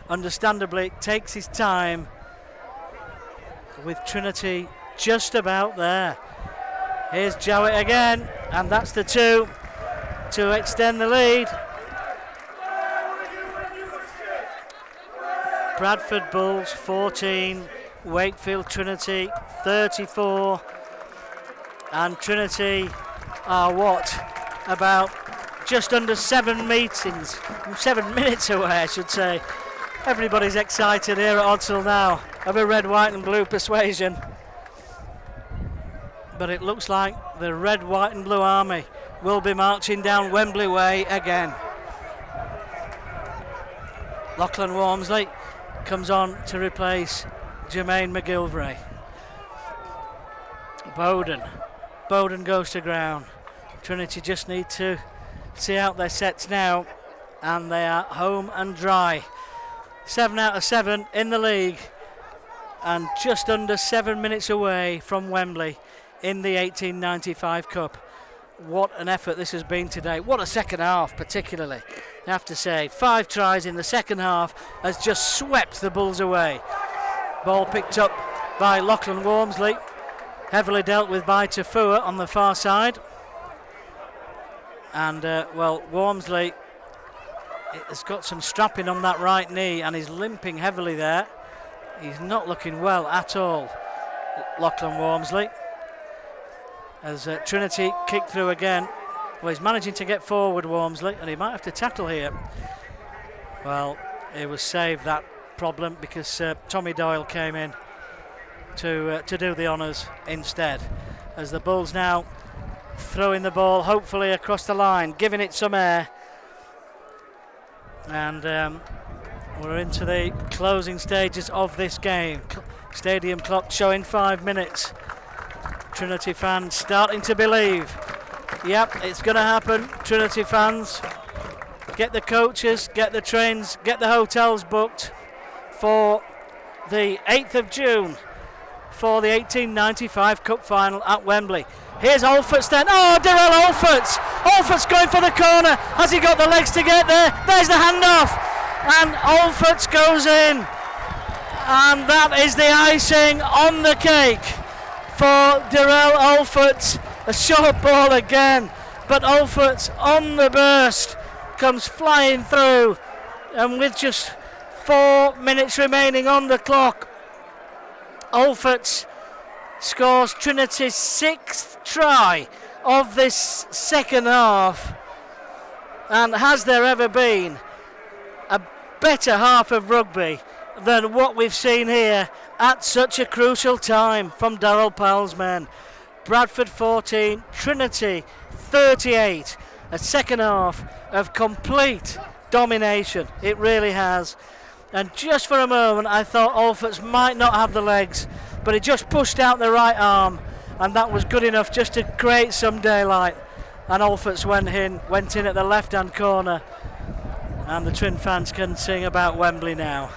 understandably takes his time, with Trinity just about there. Here's Jowett again, and that's the 2 to extend the lead. Bradford Bulls 14, Wakefield Trinity 34, and Trinity are about just under 7 minutes away, I should say. Everybody's excited here at Odsal now of a red, white and blue persuasion. But it looks like the red, white and blue army will be marching down Wembley way again. Lachlan Walmsley comes on to replace Jermaine McGilvery. Bowden goes to ground. Trinity just need to see out their sets now, and they are home and dry. 7 out of 7 in the league, and just under 7 minutes away from Wembley in the 1895 Cup. What an effort this has been today. What a second half, particularly, I have to say. 5 tries in the second half has just swept the Bulls away. Ball picked up by Lachlan Walmsley, heavily dealt with by Tafua on the far side. And, Walmsley has got some strapping on that right knee and he's limping heavily there. He's not looking well at all, Lachlan Walmsley. As Trinity kick through again. Well, he's managing to get forward, Walmsley, and he might have to tackle here. Well, he was saved that problem because Tommy Doyle came in to do the honours instead. As the Bulls now throwing the ball hopefully across the line, giving it some air. And we're into the closing stages of this game. Stadium clock showing 5 minutes. Trinity fans starting to believe. Yep, it's going to happen. Trinity fans, get the coaches, get the trains, get the hotels booked for the 8th of June for the 1895 Cup Final at Wembley. Here's Alforts then. Oh, Darrell Alforts! Alforts going for the corner. Has he got the legs to get there? There's the handoff. And Alforts goes in. And that is the icing on the cake for Darrell Alforts. A short ball again, but Alforts on the burst comes flying through, and with just 4 minutes remaining on the clock, Alforts scores Trinity's 6th try of this second half. And has there ever been a better half of rugby than what we've seen here at such a crucial time from Darryl Powell's men? Bradford 14, Trinity 38. A second half of complete domination. It really has. And just for a moment I thought Alforts might not have the legs, but he just pushed out the right arm, and that was good enough just to create some daylight. And Alforts went in at the left hand corner, and the Trin fans can sing about Wembley now.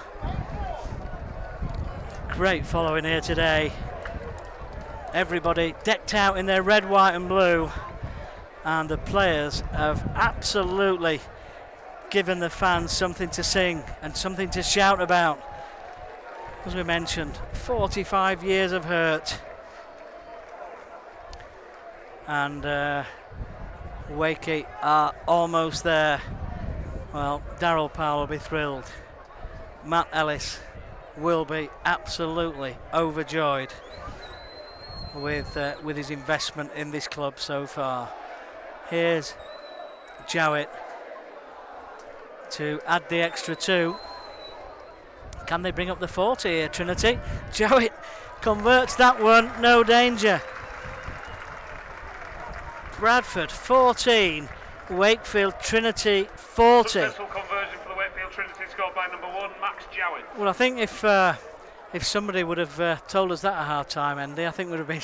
Great following here today. Everybody decked out in their red, white and blue, and the players have absolutely given the fans something to sing and something to shout about. As we mentioned, 45 years of hurt, and Wakey are almost there. Well, Darryl Powell will be thrilled. Matt Ellis will be absolutely overjoyed with his investment in this club so far. Here's Jowett to add the extra 2. Can they bring up the 40 here, Trinity? Jowett converts that one, no danger. Bradford 14, Wakefield Trinity 40. Successful conversion for the Wakefield Trinity, scored by number 1, Max Jowett. Well, I think if somebody would have told us that at half time, Andy, I think we'd have been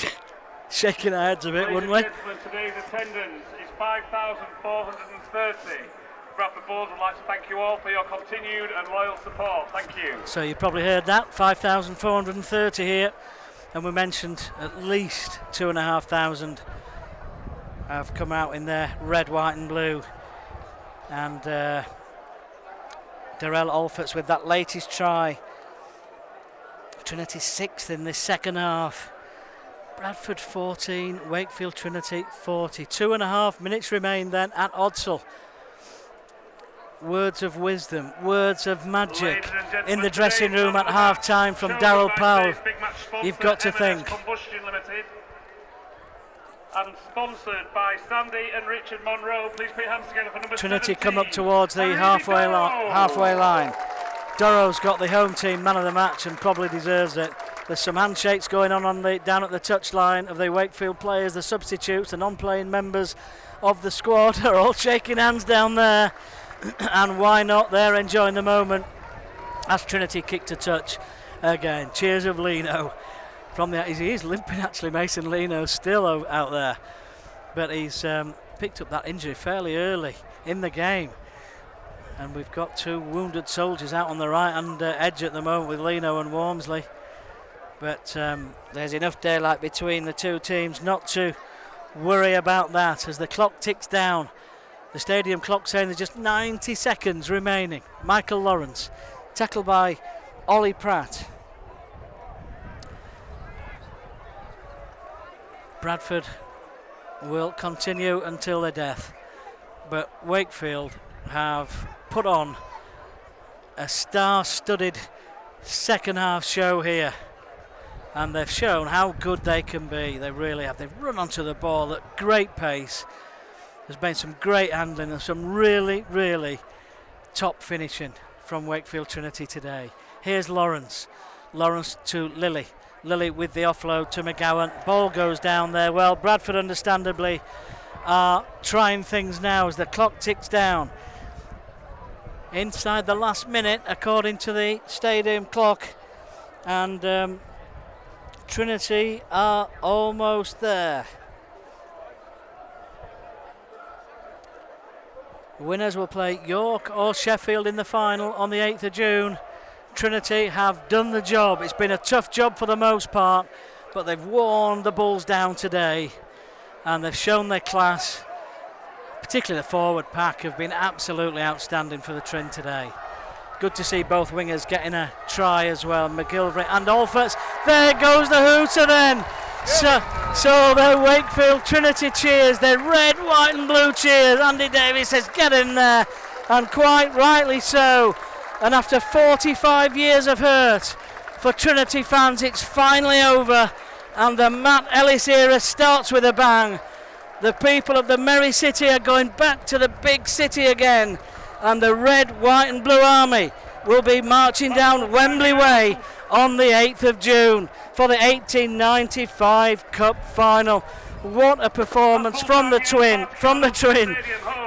shaking our heads a bit, wouldn't we? Gentlemen, today's attendance is 5,430. Bradford Bulls would like to thank you all for your continued and loyal support. Thank you. So you probably heard that, 5,430 here, and we mentioned at least 2,500 have come out in their red, white and blue. And Darrell Alforts with that latest try. Trinity 6th in this second half. Bradford 14, Wakefield Trinity 40. 2.5 minutes remain then at Odsal. Words of wisdom, words of magic in the dressing room at half time from Darryl Powell. You've got to think. And sponsored by Sandy and Richard Monroe. Please put your hands together for number Trinity 17. come up towards the halfway line. Dorro's got the home team man of the match and probably deserves it. There's some handshakes going on the down at the touchline of the Wakefield players, the substitutes, the non-playing members of the squad are all shaking hands down there. And why not? They're enjoying the moment as Trinity kick to touch again. Cheers of Lino. From the, he is limping actually, Mason Lino still out there, but he's picked up that injury fairly early in the game, and we've got two wounded soldiers out on the right hand edge at the moment with Lino and Wormsley, but there's enough daylight between the two teams not to worry about that as the clock ticks down. The stadium clock saying there's just 90 seconds remaining. Michael Lawrence tackled by Ollie Pratt. Bradford will continue until their death, but Wakefield have put on a star-studded second half show here, and they've shown how good they can be. They really have. They've run onto the ball at great pace. There's been some great handling and some really, really top finishing from Wakefield Trinity today. Here's Lawrence to Lilly. Lilly with the offload to McGowan. Ball goes down there. Well, Bradford understandably are trying things now as the clock ticks down. Inside the last minute, according to the stadium clock. And Trinity are almost there. Winners will play York or Sheffield in the final on the 8th of June. Trinity have done the job. It's been a tough job for the most part, but they've worn the Bulls down today and they've shown their class. Particularly the forward pack have been absolutely outstanding for the Trin today. Good to see both wingers getting a try as well. McGilvery and Alforts. There goes the hooter then. So the Wakefield Trinity cheers, their red, white and blue cheers. Andy Davies says get in there, and quite rightly so. And after 45 years of hurt for Trinity fans, it's finally over, and the Matt Ellis era starts with a bang. The people of the Merry City are going back to the big city again, and the red, white and blue army will be marching down Wembley Way on the 8th of June for the 1895 Cup final. What a performance from the Trin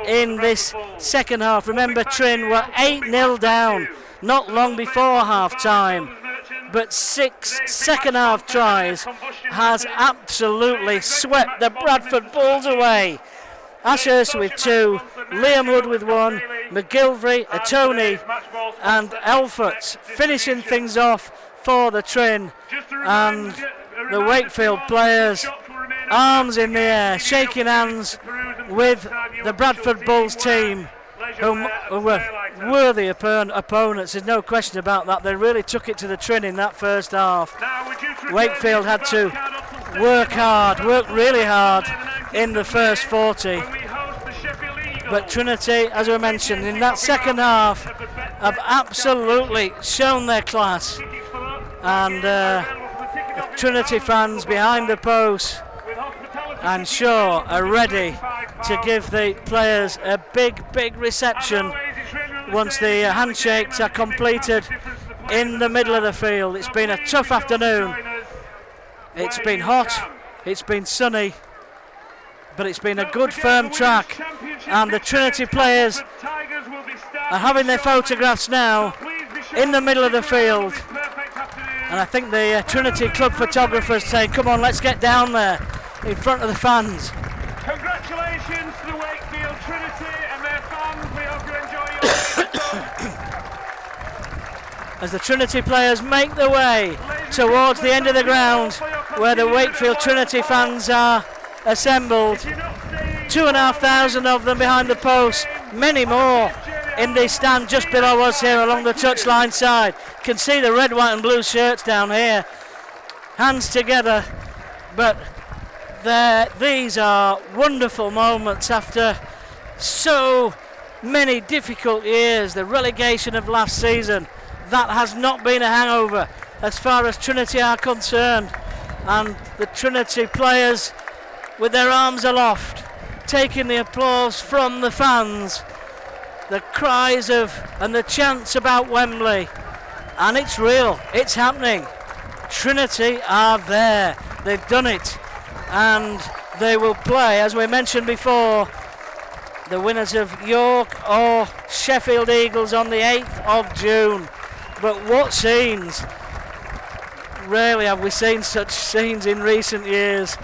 in this second half. Remember, Trin were 8-0 down not long before half time, but 6 second half tries has absolutely swept the Bradford Bulls away. Ashurst with 2, Liam Hood with 1, McGilvery, Atoni and Alforts finishing things off for the Trin, and the Wakefield players arms in the air, shaking hands with the Bradford Bulls team, who were worthy opponents. There's no question about that. They really took it to the Trin in that first half. Wakefield had to work really hard in the first 40. But Trinity, as I mentioned, in that second half have absolutely shown their class. And Trinity fans behind the post, I'm sure, are ready to give the players a big reception once the handshakes are completed in the middle of the field. It's been a tough afternoon. It's been hot, it's been sunny, but it's been a good firm track, and the Trinity players are having their photographs now in the middle of the field. And I think the Trinity club photographers saying, come on, let's get down there. in front of the fans. Congratulations to the Wakefield Trinity and their fans. We hope you enjoy your As the Trinity players make their way towards the end of the ground where the Wakefield Trinity fans are assembled. 2,500 of them behind the post, many more in the stand just below us here along the touchline side. Can see the red, white and blue shirts down here, hands together, but these are wonderful moments after so many difficult years. The relegation of last season, that has not been a hangover as far as Trinity are concerned, and the Trinity players with their arms aloft, taking the applause from the fans, the cries of and the chants about Wembley, and it's real, it's happening. Trinity are there, they've done it, and they will play, as we mentioned before, the winners of York or Sheffield Eagles on the 8th of June. But what scenes! Rarely have we seen such scenes in recent years,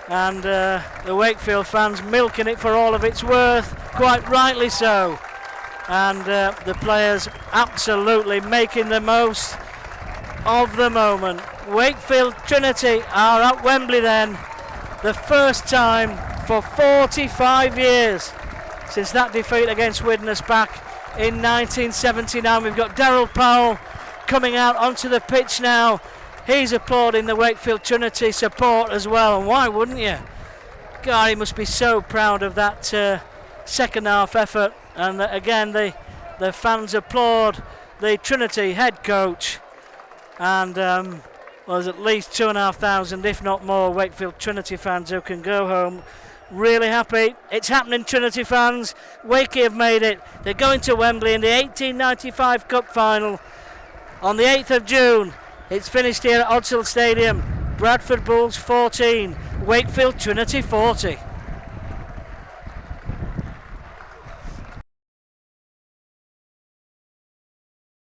and the Wakefield fans milking it for all of its worth, quite rightly so, and the players absolutely making the most of the moment. Wakefield Trinity are at Wembley then, the first time for 45 years since that defeat against Widnes back in 1979. We've got Daryl Powell coming out onto the pitch now. He's applauding the Wakefield Trinity support as well, and why wouldn't you? God, he must be so proud of that second half effort, and again the fans applaud the Trinity head coach, and well, there's at least 2,500 if not more Wakefield Trinity fans who can go home really happy. It's happening, Trinity fans. Wakey have made it. They're going to Wembley in the 1895 Cup final on the 8th of June. It's finished here at Odsal Stadium. Bradford Bulls 14, Wakefield Trinity 40.